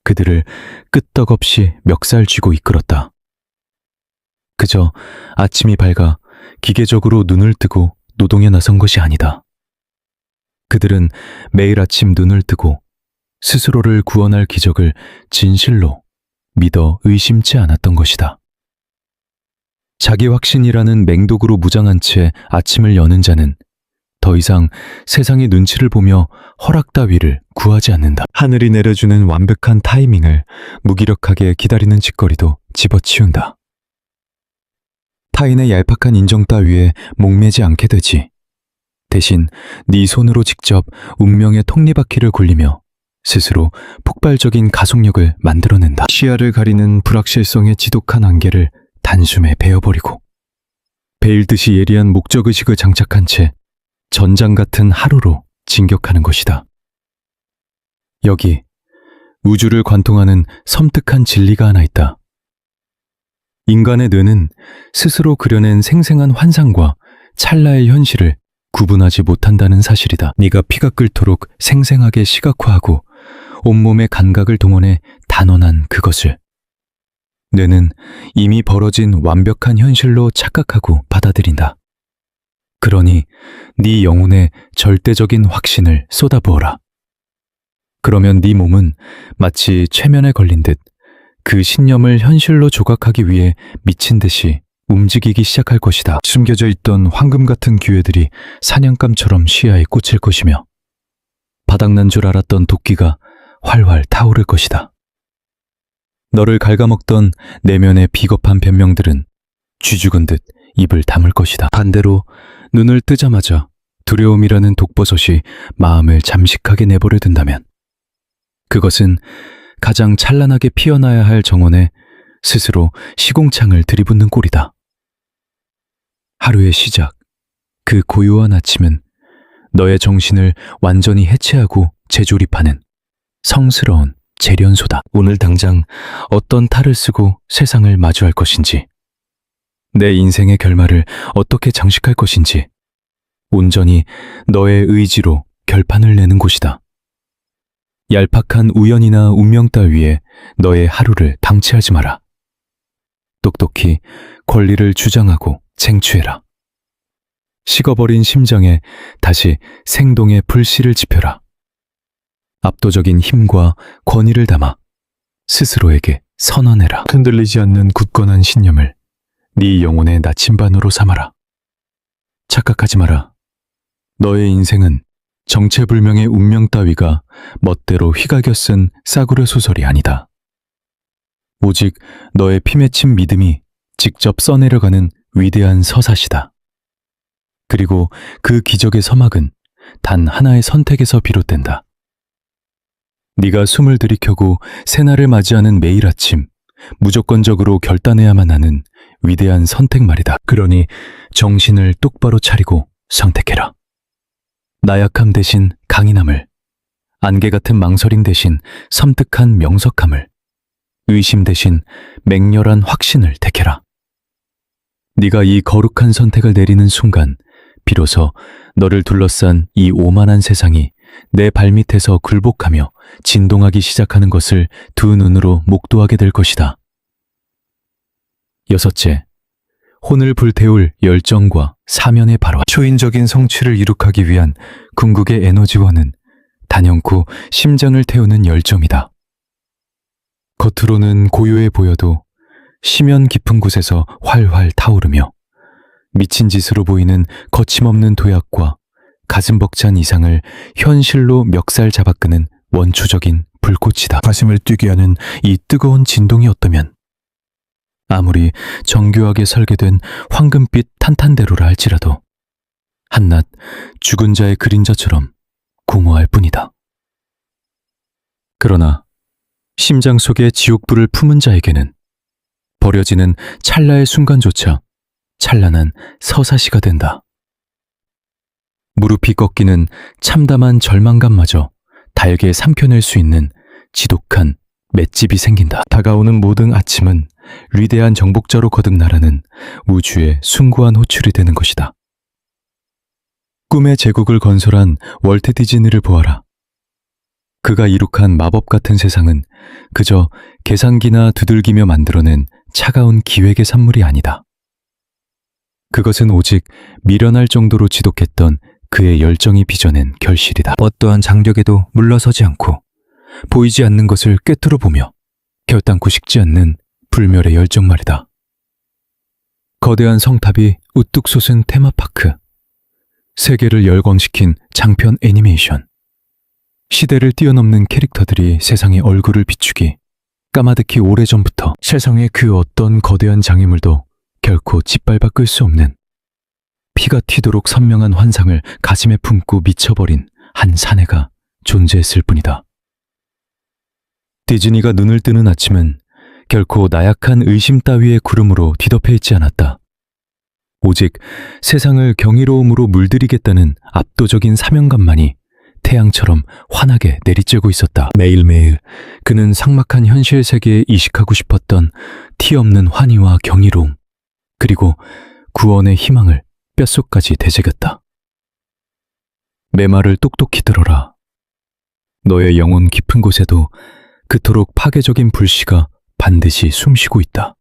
그들을 끄떡없이 멱살쥐고 이끌었다. 그저 아침이 밝아 기계적으로 눈을 뜨고 노동에 나선 것이 아니다. 그들은 매일 아침 눈을 뜨고 스스로를 구원할 기적을 진실로 믿어 의심치 않았던 것이다. 자기 확신이라는 맹독으로 무장한 채 아침을 여는 자는 더 이상 세상의 눈치를 보며 허락 따위를 구하지 않는다. 하늘이 내려주는 완벽한 타이밍을 무기력하게 기다리는 짓거리도 집어치운다. 타인의 얄팍한 인정 따위에 목매지 않게 되지. 대신 네 손으로 직접 운명의 톱니바퀴를 굴리며 스스로 폭발적인 가속력을 만들어낸다. 시야를 가리는 불확실성의 지독한 안개를 단숨에 베어버리고 베일듯이 예리한 목적의식을 장착한 채 전장 같은 하루로 진격하는 것이다. 여기 우주를 관통하는 섬뜩한 진리가 하나 있다. 인간의 뇌는 스스로 그려낸 생생한 환상과 찰나의 현실을 구분하지 못한다는 사실이다. 네가 피가 끓도록 생생하게 시각화하고 온몸의 감각을 동원해 단언한 그것을 뇌는 이미 벌어진 완벽한 현실로 착각하고 받아들인다. 그러니 네 영혼에 절대적인 확신을 쏟아부어라. 그러면 네 몸은 마치 최면에 걸린 듯 그 신념을 현실로 조각하기 위해 미친 듯이 움직이기 시작할 것이다. 숨겨져 있던 황금 같은 기회들이 사냥감처럼 시야에 꽂힐 것이며 바닥난 줄 알았던 도끼가 활활 타오를 것이다. 너를 갉아먹던 내면의 비겁한 변명들은 쥐죽은 듯 입을 다물 것이다. 반대로 눈을 뜨자마자 두려움이라는 독버섯이 마음을 잠식하게 내버려 둔다면 그것은 가장 찬란하게 피어나야 할 정원에 스스로 시공창을 들이붓는 꼴이다. 하루의 시작, 그 고요한 아침은 너의 정신을 완전히 해체하고 재조립하는 성스러운 재련소다. 오늘 당장 어떤 탈을 쓰고 세상을 마주할 것인지, 내 인생의 결말을 어떻게 장식할 것인지 온전히 너의 의지로 결판을 내는 곳이다. 얄팍한 우연이나 운명 따위에 너의 하루를 방치하지 마라. 똑똑히 권리를 주장하고 쟁취해라. 식어버린 심장에 다시 생동의 불씨를 지펴라. 압도적인 힘과 권위를 담아 스스로에게 선언해라. 흔들리지 않는 굳건한 신념을 네 영혼의 나침반으로 삼아라. 착각하지 마라. 너의 인생은 정체불명의 운명 따위가 멋대로 휘갈겨 쓴 싸구려 소설이 아니다. 오직 너의 피 맺힌 믿음이 직접 써내려가는 위대한 서사시다. 그리고 그 기적의 서막은 단 하나의 선택에서 비롯된다. 네가 숨을 들이켜고 새날을 맞이하는 매일 아침 무조건적으로 결단해야만 하는 위대한 선택 말이다. 그러니 정신을 똑바로 차리고 선택해라. 나약함 대신 강인함을, 안개 같은 망설임 대신 섬뜩한 명석함을, 의심 대신 맹렬한 확신을 택해라. 네가 이 거룩한 선택을 내리는 순간 비로소 너를 둘러싼 이 오만한 세상이 내 발밑에서 굴복하며 진동하기 시작하는 것을 두 눈으로 목도하게 될 것이다. 여섯째, 혼을 불태울 열정과 사면의 발화. 초인적인 성취를 이룩하기 위한 궁극의 에너지원은 단연코 심장을 태우는 열정이다. 겉으로는 고요해 보여도 심연 깊은 곳에서 활활 타오르며 미친 짓으로 보이는 거침없는 도약과 가슴 벅찬 이상을 현실로 멱살 잡아끄는 원초적인 불꽃이다. 가슴을 뛰게 하는 이 뜨거운 진동이 어떠면 아무리 정교하게 설계된 황금빛 탄탄대로라 할지라도 한낱 죽은 자의 그림자처럼 공허할 뿐이다. 그러나 심장 속에 지옥불을 품은 자에게는 버려지는 찰나의 순간조차 찬란한 서사시가 된다. 무릎이 꺾이는 참담한 절망감마저 달게 삼켜낼 수 있는 지독한 맷집이 생긴다. 다가오는 모든 아침은 위대한 정복자로 거듭나라는 우주의 숭고한 호출이 되는 것이다. 꿈의 제국을 건설한 월트 디즈니를 보아라. 그가 이룩한 마법 같은 세상은 그저 계산기나 두들기며 만들어낸 차가운 기획의 산물이 아니다. 그것은 오직 미련할 정도로 지독했던 그의 열정이 빚어낸 결실이다. 어떠한 장벽에도 물러서지 않고 보이지 않는 것을 꿰뚫어 보며 결단코 식지 않는 불멸의 열정 말이다. 거대한 성탑이 우뚝 솟은 테마파크, 세계를 열광시킨 장편 애니메이션, 시대를 뛰어넘는 캐릭터들이 세상의 얼굴을 비추기 까마득히 오래전부터 세상의 그 어떤 거대한 장애물도 결코 짓밟아 끌 수 없는 피가 튀도록 선명한 환상을 가슴에 품고 미쳐버린 한 사내가 존재했을 뿐이다. 디즈니가 눈을 뜨는 아침은 결코 나약한 의심 따위의 구름으로 뒤덮여 있지 않았다. 오직 세상을 경이로움으로 물들이겠다는 압도적인 사명감만이 태양처럼 환하게 내리쬐고 있었다. 매일매일 그는 삭막한 현실 세계에 이식하고 싶었던 티 없는 환희와 경이로움, 그리고 구원의 희망을 뼛속까지 되새겼다. 내 말을 똑똑히 들어라. 너의 영혼 깊은 곳에도 그토록 파괴적인 불씨가 반드시 숨쉬고 있다.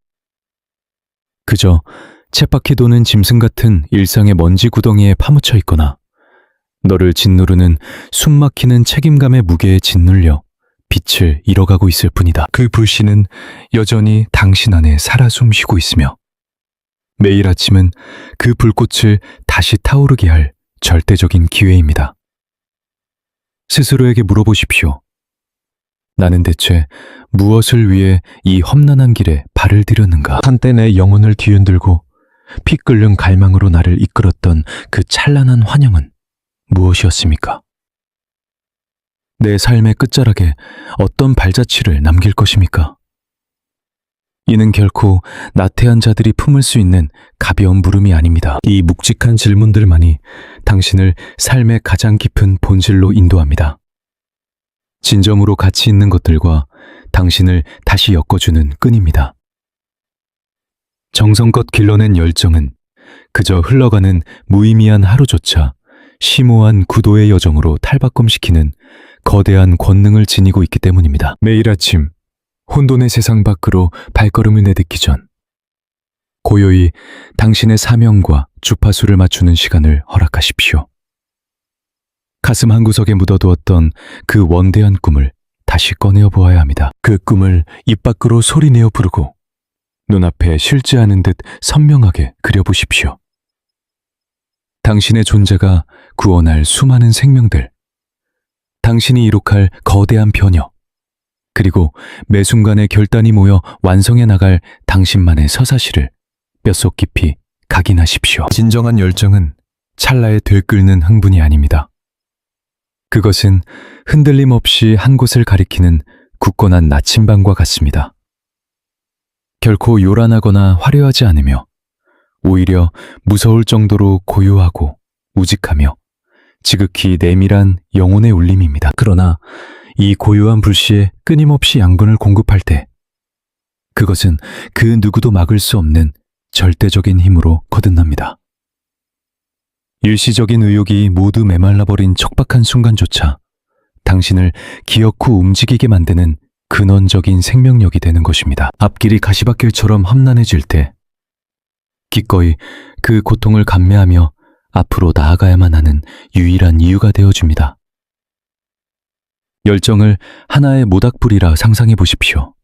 그저 쳇바퀴 도는 짐승 같은 일상의 먼지 구덩이에 파묻혀 있거나 너를 짓누르는 숨막히는 책임감의 무게에 짓눌려 빛을 잃어가고 있을 뿐이다. 그 불씨는 여전히 당신 안에 살아 숨쉬고 있으며 매일 아침은 그 불꽃을 다시 타오르게 할 절대적인 기회입니다. 스스로에게 물어보십시오. 나는 대체 무엇을 위해 이 험난한 길에 발을 들였는가? 한때 내 영혼을 뒤흔들고 피 끓는 갈망으로 나를 이끌었던 그 찬란한 환영은 무엇이었습니까? 내 삶의 끝자락에 어떤 발자취를 남길 것입니까? 이는 결코 나태한 자들이 품을 수 있는 가벼운 물음이 아닙니다. 이 묵직한 질문들만이 당신을 삶의 가장 깊은 본질로 인도합니다. 진정으로 가치 있는 것들과 당신을 다시 엮어주는 끈입니다. 정성껏 길러낸 열정은 그저 흘러가는 무의미한 하루조차 심오한 구도의 여정으로 탈바꿈시키는 거대한 권능을 지니고 있기 때문입니다. 매일 아침 혼돈의 세상 밖으로 발걸음을 내딛기 전 고요히 당신의 사명과 주파수를 맞추는 시간을 허락하십시오. 가슴 한구석에 묻어두었던 그 원대한 꿈을 다시 꺼내어 보아야 합니다. 그 꿈을 입 밖으로 소리내어 부르고 눈앞에 실제하는 듯 선명하게 그려보십시오. 당신의 존재가 구원할 수많은 생명들, 당신이 이룩할 거대한 변혁, 그리고 매 순간의 결단이 모여 완성해 나갈 당신만의 서사시를 뼛속 깊이 각인하십시오. 진정한 열정은 찰나에 들끓는 흥분이 아닙니다. 그것은 흔들림 없이 한 곳을 가리키는 굳건한 나침반과 같습니다. 결코 요란하거나 화려하지 않으며 오히려 무서울 정도로 고요하고 우직하며 지극히 내밀한 영혼의 울림입니다. 그러나 이 고요한 불씨에 끊임없이 양분을 공급할 때 그것은 그 누구도 막을 수 없는 절대적인 힘으로 거듭납니다. 일시적인 의욕이 모두 메말라버린 척박한 순간조차 당신을 기어코 움직이게 만드는 근원적인 생명력이 되는 것입니다. 앞길이 가시밭길처럼 험난해질 때 기꺼이 그 고통을 감내하며 앞으로 나아가야만 하는 유일한 이유가 되어줍니다. 열정을 하나의 모닥불이라 상상해 보십시오.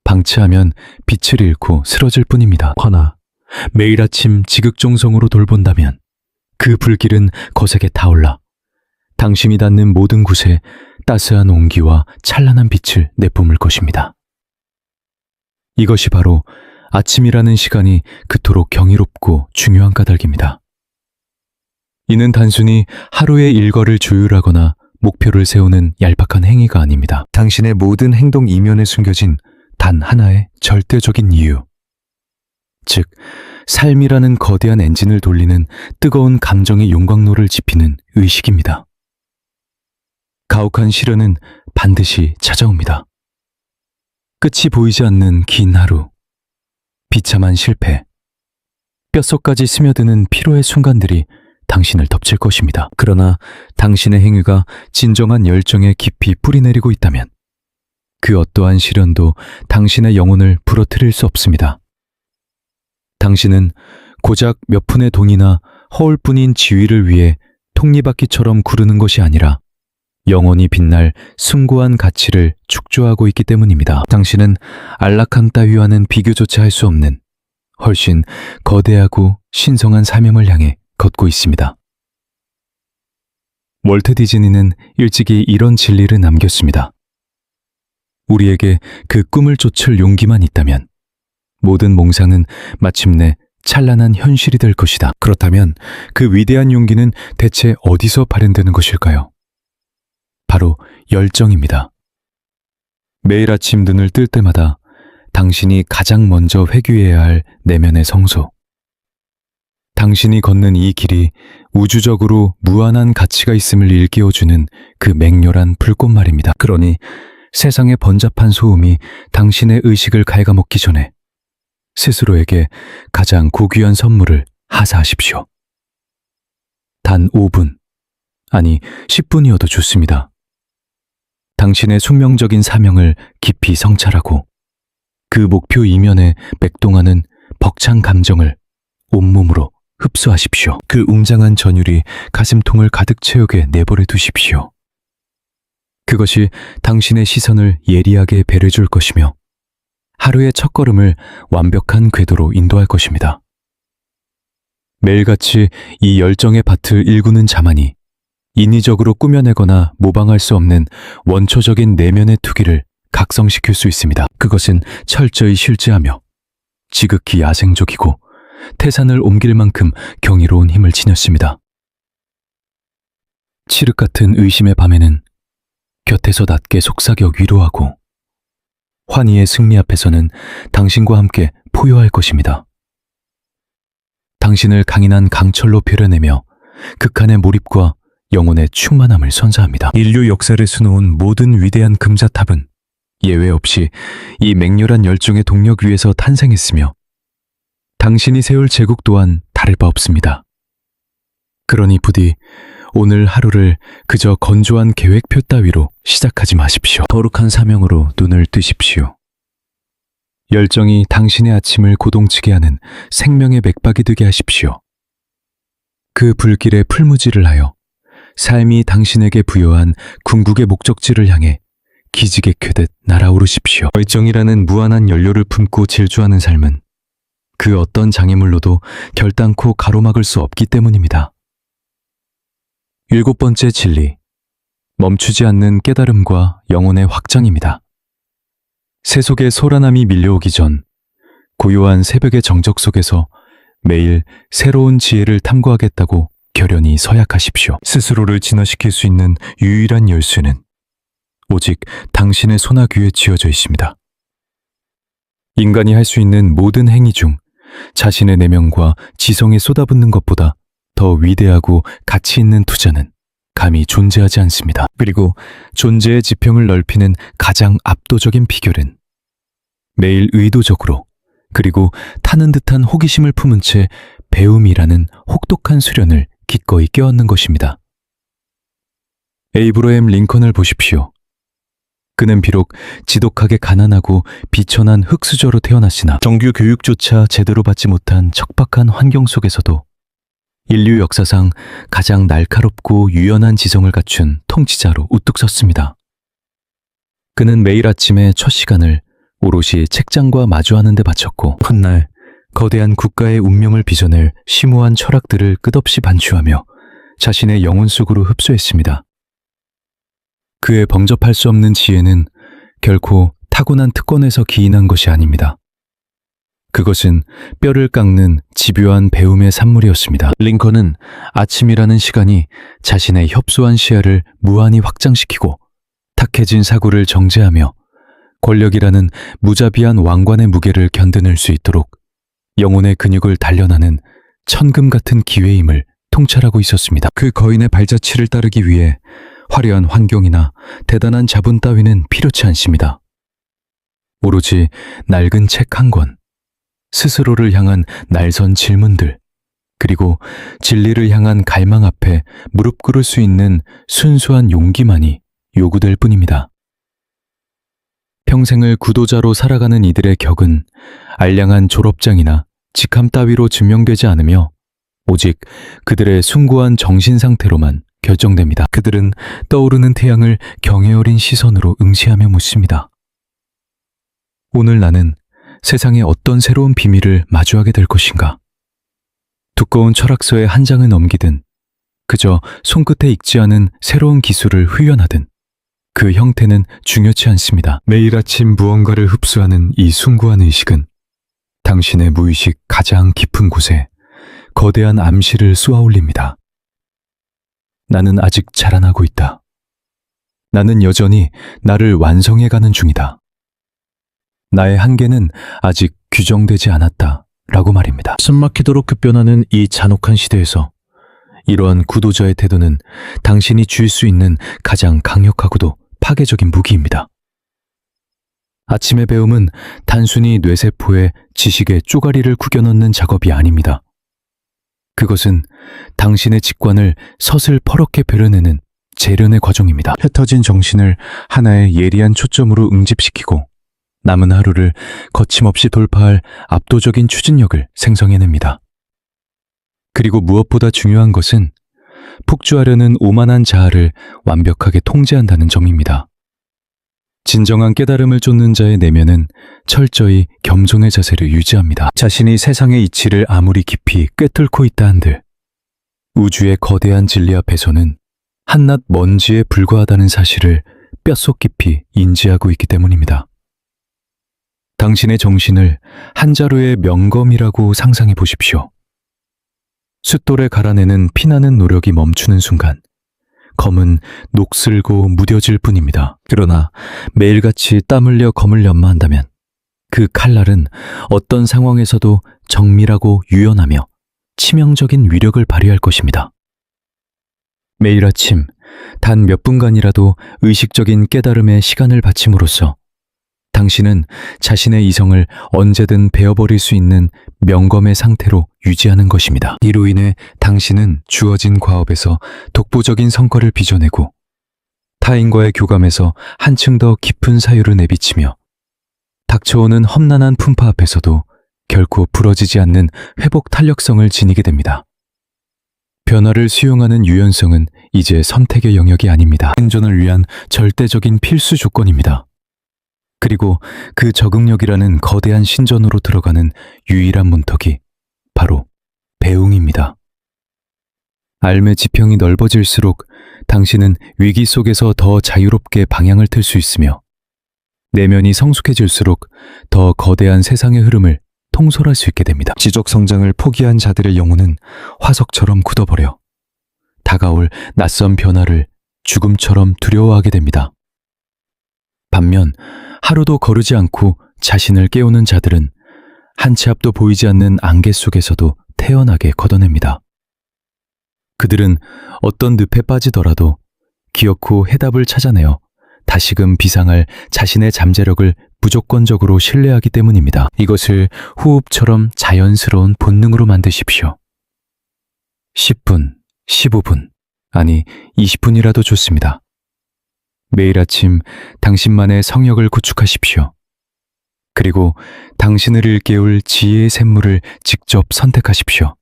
방치하면 빛을 잃고 쓰러질 뿐입니다. 허나 매일 아침 지극정성으로 돌본다면 그 불길은 거세게 타올라 당신이 닿는 모든 곳에 따스한 온기와 찬란한 빛을 내뿜을 것입니다. 이것이 바로 아침이라는 시간이 그토록 경이롭고 중요한 까닭입니다. 이는 단순히 하루의 일과를 조율하거나 목표를 세우는 얄팍한 행위가 아닙니다. 당신의 모든 행동 이면에 숨겨진 단 하나의 절대적인 이유. 즉, 삶이라는 거대한 엔진을 돌리는 뜨거운 감정의 용광로를 지피는 의식입니다. 가혹한 시련은 반드시 찾아옵니다. 끝이 보이지 않는 긴 하루, 비참한 실패, 뼛속까지 스며드는 피로의 순간들이 당신을 덮칠 것입니다. 그러나 당신의 행위가 진정한 열정에 깊이 뿌리내리고 있다면 그 어떠한 시련도 당신의 영혼을 부러뜨릴 수 없습니다. 당신은 고작 몇 푼의 돈이나 허울뿐인 지위를 위해 톱니바퀴처럼 구르는 것이 아니라 영원히 빛날 숭고한 가치를 축조하고 있기 때문입니다. 당신은 안락함 따위와는 비교조차 할 수 없는 훨씬 거대하고 신성한 사명을 향해 걷고 있습니다. 월트 디즈니는 일찍이 이런 진리를 남겼습니다. 우리에게 그 꿈을 쫓을 용기만 있다면 모든 몽상은 마침내 찬란한 현실이 될 것이다. 그렇다면 그 위대한 용기는 대체 어디서 발현되는 것일까요? 바로 열정입니다. 매일 아침 눈을 뜰 때마다 당신이 가장 먼저 회귀해야 할 내면의 성소. 당신이 걷는 이 길이 우주적으로 무한한 가치가 있음을 일깨워주는 그 맹렬한 불꽃말입니다. 그러니 세상의 번잡한 소음이 당신의 의식을 갉아먹기 전에 스스로에게 가장 고귀한 선물을 하사하십시오. 단 5분, 아니 10분이어도 좋습니다. 당신의 숙명적인 사명을 깊이 성찰하고 그 목표 이면에 맥동하는 벅찬 감정을 온몸으로 흡수하십시오. 그 웅장한 전율이 가슴통을 가득 채우게 내버려 두십시오. 그것이 당신의 시선을 예리하게 배려줄 것이며 하루의 첫걸음을 완벽한 궤도로 인도할 것입니다. 매일같이 이 열정의 밭을 일구는 자만이 인위적으로 꾸며내거나 모방할 수 없는 원초적인 내면의 투기를 각성시킬 수 있습니다. 그것은 철저히 실제하며 지극히 야생적이고 태산을 옮길 만큼 경이로운 힘을 지녔습니다. 칠흑 같은 의심의 밤에는 곁에서 낮게 속삭여 위로하고 환희의 승리 앞에서는 당신과 함께 포효할 것입니다. 당신을 강인한 강철로 펴려내며 극한의 몰입과 영혼의 충만함을 선사합니다. 인류 역사를 수놓은 모든 위대한 금자탑은 예외 없이 이 맹렬한 열정의 동력 위에서 탄생했으며 당신이 세울 제국 또한 다를 바 없습니다. 그러니 부디 오늘 하루를 그저 건조한 계획표 따위로 시작하지 마십시오. 거룩한 사명으로 눈을 뜨십시오. 열정이 당신의 아침을 고동치게 하는 생명의 맥박이 되게 하십시오. 그 불길에 풀무지를 하여 삶이 당신에게 부여한 궁극의 목적지를 향해 기지개 켜듯 날아오르십시오. 열정이라는 무한한 연료를 품고 질주하는 삶은 그 어떤 장애물로도 결단코 가로막을 수 없기 때문입니다. 7번째 진리, 멈추지 않는 깨달음과 영혼의 확장입니다. 세속의 소란함이 밀려오기 전 고요한 새벽의 정적 속에서 매일 새로운 지혜를 탐구하겠다고 결연히 서약하십시오. 스스로를 진화시킬 수 있는 유일한 열쇠는 오직 당신의 손아귀에 쥐어져 있습니다. 인간이 할 수 있는 모든 행위 중 자신의 내면과 지성에 쏟아붓는 것보다 더 위대하고 가치 있는 투자는 감히 존재하지 않습니다. 그리고 존재의 지평을 넓히는 가장 압도적인 비결은 매일 의도적으로 그리고 타는 듯한 호기심을 품은 채 배움이라는 혹독한 수련을 기꺼이 껴안는 것입니다. 에이브러햄 링컨을 보십시오. 그는 비록 지독하게 가난하고 비천한 흙수저로 태어났으나 정규 교육조차 제대로 받지 못한 척박한 환경 속에서도 인류 역사상 가장 날카롭고 유연한 지성을 갖춘 통치자로 우뚝 섰습니다. 그는 매일 아침의 첫 시간을 오롯이 책장과 마주하는 데 바쳤고 훗날 거대한 국가의 운명을 빚어낼 심오한 철학들을 끝없이 반추하며 자신의 영혼 속으로 흡수했습니다. 그의 범접할 수 없는 지혜는 결코 타고난 특권에서 기인한 것이 아닙니다. 그것은 뼈를 깎는 집요한 배움의 산물이었습니다. 링컨은 아침이라는 시간이 자신의 협소한 시야를 무한히 확장시키고 탁해진 사고를 정제하며 권력이라는 무자비한 왕관의 무게를 견뎌낼 수 있도록 영혼의 근육을 단련하는 천금 같은 기회임을 통찰하고 있었습니다. 그 거인의 발자취를 따르기 위해 화려한 환경이나 대단한 자본 따위는 필요치 않습니다. 오로지 낡은 책 한 권, 스스로를 향한 날선 질문들, 그리고 진리를 향한 갈망 앞에 무릎 꿇을 수 있는 순수한 용기만이 요구될 뿐입니다. 평생을 구도자로 살아가는 이들의 격은 알량한 졸업장이나 직함 따위로 증명되지 않으며 오직 그들의 숭고한 정신 상태로만 결정됩니다. 그들은 떠오르는 태양을 경애 어린 시선으로 응시하며 묻습니다. 오늘 나는 세상에 어떤 새로운 비밀을 마주하게 될 것인가? 두꺼운 철학서의 한 장을 넘기든 그저 손끝에 익지 않은 새로운 기술을 훈련하든 그 형태는 중요치 않습니다. 매일 아침 무언가를 흡수하는 이 숭고한 의식은 당신의 무의식 가장 깊은 곳에 거대한 암시를 쏘아올립니다. 나는 아직 자라나고 있다. 나는 여전히 나를 완성해가는 중이다. 나의 한계는 아직 규정되지 않았다. 라고 말입니다. 숨막히도록 급변하는 이 잔혹한 시대에서 이러한 구도자의 태도는 당신이 쥘 수 있는 가장 강력하고도 파괴적인 무기입니다. 아침의 배움은 단순히 뇌세포에 지식의 쪼가리를 구겨넣는 작업이 아닙니다. 그것은 당신의 직관을 서슬퍼렇게 벼려내는 재련의 과정입니다. 흩어진 정신을 하나의 예리한 초점으로 응집시키고 남은 하루를 거침없이 돌파할 압도적인 추진력을 생성해냅니다. 그리고 무엇보다 중요한 것은 폭주하려는 오만한 자아를 완벽하게 통제한다는 점입니다. 진정한 깨달음을 쫓는 자의 내면은 철저히 겸손의 자세를 유지합니다. 자신이 세상의 이치를 아무리 깊이 꿰뚫고 있다 한들 우주의 거대한 진리 앞에서는 한낱 먼지에 불과하다는 사실을 뼛속 깊이 인지하고 있기 때문입니다. 당신의 정신을 한 자루의 명검이라고 상상해 보십시오. 숫돌에 갈아내는 피나는 노력이 멈추는 순간 검은 녹슬고 무뎌질 뿐입니다. 그러나 매일같이 땀 흘려 검을 연마한다면 그 칼날은 어떤 상황에서도 정밀하고 유연하며 치명적인 위력을 발휘할 것입니다. 매일 아침 단 몇 분간이라도 의식적인 깨달음에 시간을 바침으로써 당신은 자신의 이성을 언제든 베어버릴 수 있는 명검의 상태로 유지하는 것입니다. 이로 인해 당신은 주어진 과업에서 독보적인 성과를 빚어내고 타인과의 교감에서 한층 더 깊은 사유를 내비치며 닥쳐오는 험난한 풍파 앞에서도 결코 부러지지 않는 회복 탄력성을 지니게 됩니다. 변화를 수용하는 유연성은 이제 선택의 영역이 아닙니다. 생존을 위한 절대적인 필수 조건입니다. 그리고 그 적응력이라는 거대한 신전으로 들어가는 유일한 문턱이 바로 배웅입니다. 삶의 지평이 넓어질수록 당신은 위기 속에서 더 자유롭게 방향을 틀 수 있으며 내면이 성숙해질수록 더 거대한 세상의 흐름을 통솔할 수 있게 됩니다. 지적 성장을 포기한 자들의 영혼은 화석처럼 굳어버려 다가올 낯선 변화를 죽음처럼 두려워하게 됩니다. 반면 하루도 거르지 않고 자신을 깨우는 자들은 한 치 앞도 보이지 않는 안개 속에서도 태연하게 걷어냅니다. 그들은 어떤 늪에 빠지더라도 기어코 해답을 찾아내어 다시금 비상할 자신의 잠재력을 무조건적으로 신뢰하기 때문입니다. 이것을 호흡처럼 자연스러운 본능으로 만드십시오. 10분, 15분, 아니 20분이라도 좋습니다. 매일 아침 당신만의 성역을 구축하십시오. 그리고 당신을 일깨울 지혜의 샘물을 직접 선택하십시오.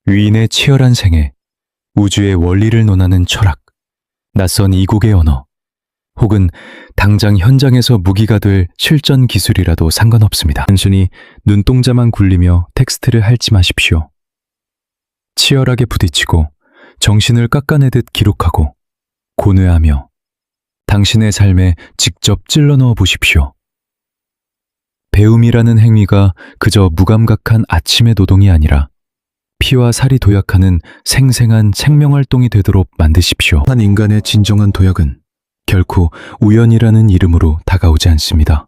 위인의 치열한 생애, 우주의 원리를 논하는 철학, 낯선 이국의 언어, 혹은 당장 현장에서 무기가 될 실전 기술이라도 상관없습니다. 단순히 눈동자만 굴리며 텍스트를 핥지 마십시오. 치열하게 부딪히고 정신을 깎아내듯 기록하고 고뇌하며 당신의 삶에 직접 찔러 넣어 보십시오. 배움이라는 행위가 그저 무감각한 아침의 노동이 아니라 피와 살이 도약하는 생생한 생명활동이 되도록 만드십시오. 한 인간의 진정한 도약은 결코 우연이라는 이름으로 다가오지 않습니다.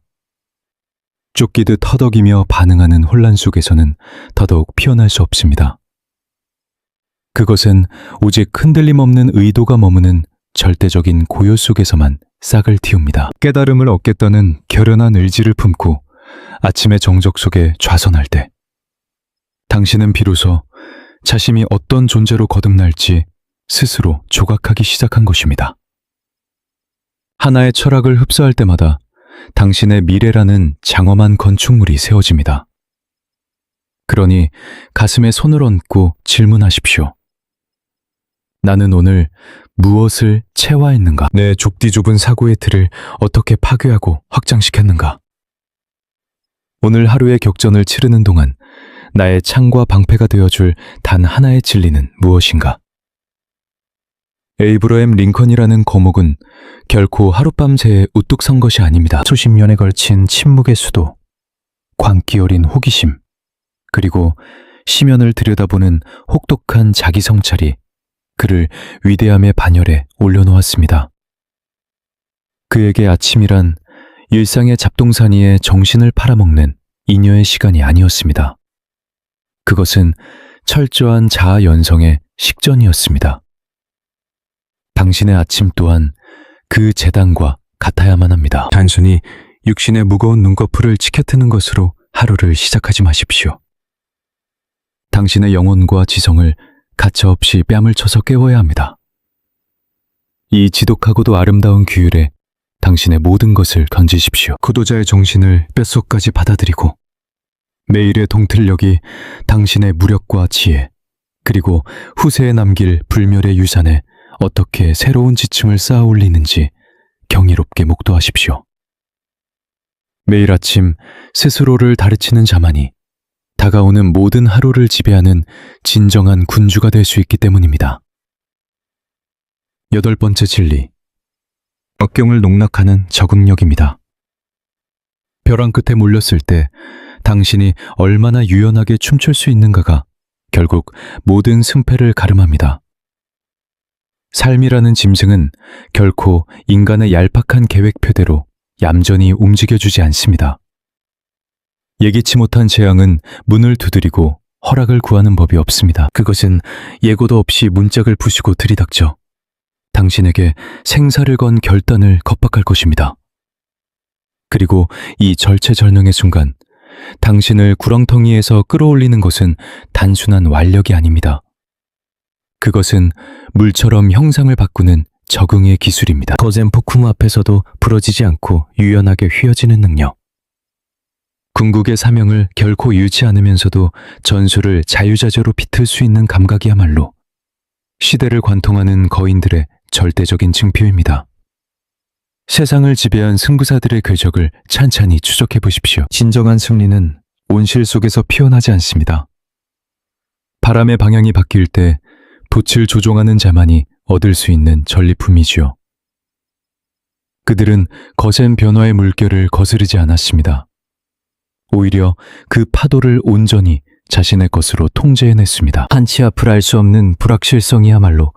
쫓기듯 허덕이며 반응하는 혼란 속에서는 더더욱 피어날 수 없습니다. 그것은 오직 흔들림 없는 의도가 머무는 절대적인 고요 속에서만 싹을 틔웁니다. 깨달음을 얻겠다는 결연한 의지를 품고 아침의 정적 속에 좌선할 때 당신은 비로소 자신이 어떤 존재로 거듭날지 스스로 조각하기 시작한 것입니다. 하나의 철학을 흡수할 때마다 당신의 미래라는 장엄한 건축물이 세워집니다. 그러니 가슴에 손을 얹고 질문하십시오. 나는 오늘 무엇을 체화했는가? 내 좁디 좁은 사고의 틀을 어떻게 파괴하고 확장시켰는가? 오늘 하루의 격전을 치르는 동안 나의 창과 방패가 되어줄 단 하나의 진리는 무엇인가? 에이브러햄 링컨이라는 거목은 결코 하룻밤새에 우뚝 선 것이 아닙니다. 수십 년에 걸친 침묵의 수도, 광기 어린 호기심, 그리고 시면을 들여다보는 혹독한 자기 성찰이 그를 위대함의 반열에 올려놓았습니다. 그에게 아침이란 일상의 잡동사니 위에 정신을 팔아먹는 잉여의 시간이 아니었습니다. 그것은 철저한 자아 연성의 식전이었습니다. 당신의 아침 또한 그 재단과 같아야만 합니다. 단순히 육신의 무거운 눈꺼풀을 치켜트는 것으로 하루를 시작하지 마십시오. 당신의 영혼과 지성을 가차없이 뺨을 쳐서 깨워야 합니다. 이 지독하고도 아름다운 규율에 당신의 모든 것을 던지십시오. 구도자의 정신을 뼛속까지 받아들이고 매일의 동틀력이 당신의 무력과 지혜, 그리고 후세에 남길 불멸의 유산에 어떻게 새로운 지층을 쌓아 올리는지 경이롭게 목도하십시오. 매일 아침 스스로를 다르치는 자만이 다가오는 모든 하루를 지배하는 진정한 군주가 될 수 있기 때문입니다. 8번째 진리, 역경을 농락하는 적응력입니다. 벼랑 끝에 몰렸을 때 당신이 얼마나 유연하게 춤출 수 있는가가 결국 모든 승패를 가름합니다. 삶이라는 짐승은 결코 인간의 얄팍한 계획표대로 얌전히 움직여주지 않습니다. 예기치 못한 재앙은 문을 두드리고 허락을 구하는 법이 없습니다. 그것은 예고도 없이 문짝을 부수고 들이닥쳐 당신에게 생사를 건 결단을 겁박할 것입니다. 그리고 이 절체절명의 순간 당신을 구렁텅이에서 끌어올리는 것은 단순한 완력이 아닙니다. 그것은 물처럼 형상을 바꾸는 적응의 기술입니다. 거센 폭풍 앞에서도 부러지지 않고 유연하게 휘어지는 능력. 궁극의 사명을 결코 잃지 않으면서도 전술을 자유자재로 비틀 수 있는 감각이야말로 시대를 관통하는 거인들의 절대적인 증표입니다. 세상을 지배한 승부사들의 궤적을 찬찬히 추적해 보십시오. 진정한 승리는 온실 속에서 피어나지 않습니다. 바람의 방향이 바뀔 때 돛을 조종하는 자만이 얻을 수 있는 전리품이지요. 그들은 거센 변화의 물결을 거스르지 않았습니다. 오히려 그 파도를 온전히 자신의 것으로 통제해냈습니다. 한치 앞을 알 수 없는 불확실성이야말로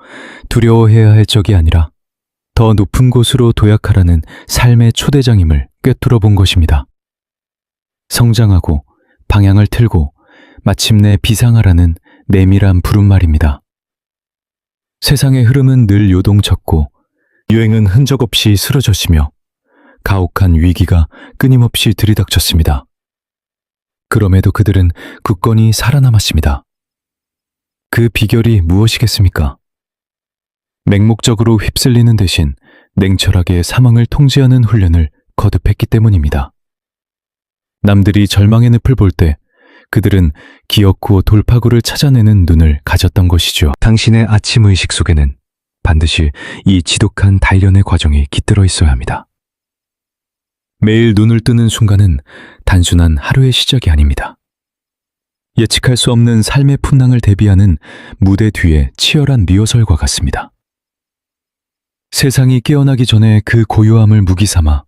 두려워해야 할 적이 아니라 더 높은 곳으로 도약하라는 삶의 초대장임을 꿰뚫어 본 것입니다. 성장하고 방향을 틀고 마침내 비상하라는 내밀한 부름말입니다. 세상의 흐름은 늘 요동쳤고 유행은 흔적 없이 쓰러졌으며 가혹한 위기가 끊임없이 들이닥쳤습니다. 그럼에도 그들은 굳건히 살아남았습니다. 그 비결이 무엇이겠습니까? 맹목적으로 휩쓸리는 대신 냉철하게 상황을 통제하는 훈련을 거듭했기 때문입니다. 남들이 절망의 늪을 볼 때 그들은 기어코 돌파구를 찾아내는 눈을 가졌던 것이죠. 당신의 아침 의식 속에는 반드시 이 지독한 단련의 과정이 깃들어 있어야 합니다. 매일 눈을 뜨는 순간은 단순한 하루의 시작이 아닙니다. 예측할 수 없는 삶의 풍랑을 대비하는 무대 뒤의 치열한 리허설과 같습니다. 세상이 깨어나기 전에 그 고요함을 무기 삼아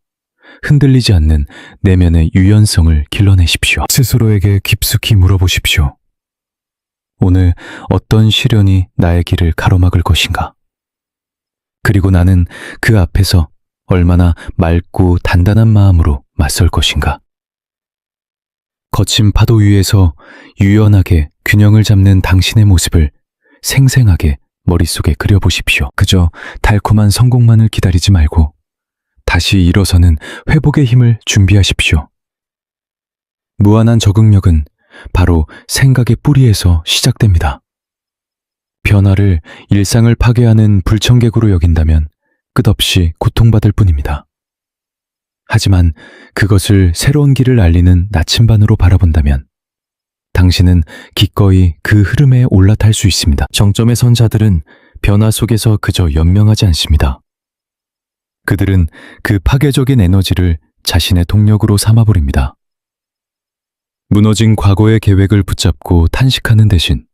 흔들리지 않는 내면의 유연성을 길러내십시오. 스스로에게 깊숙이 물어보십시오. 오늘 어떤 시련이 나의 길을 가로막을 것인가? 그리고 나는 그 앞에서 얼마나 맑고 단단한 마음으로 맞설 것인가? 거친 파도 위에서 유연하게 균형을 잡는 당신의 모습을 생생하게 머릿속에 그려보십시오. 그저 달콤한 성공만을 기다리지 말고 다시 일어서는 회복의 힘을 준비하십시오. 무한한 적응력은 바로 생각의 뿌리에서 시작됩니다. 변화를 일상을 파괴하는 불청객으로 여긴다면 끝없이 고통받을 뿐입니다. 하지만 그것을 새로운 길을 알리는 나침반으로 바라본다면 당신은 기꺼이 그 흐름에 올라탈 수 있습니다. 정점에 선 자들은 변화 속에서 그저 연명하지 않습니다. 그들은 그 파괴적인 에너지를 자신의 동력으로 삼아버립니다. 무너진 과거의 계획을 붙잡고 탄식하는 대신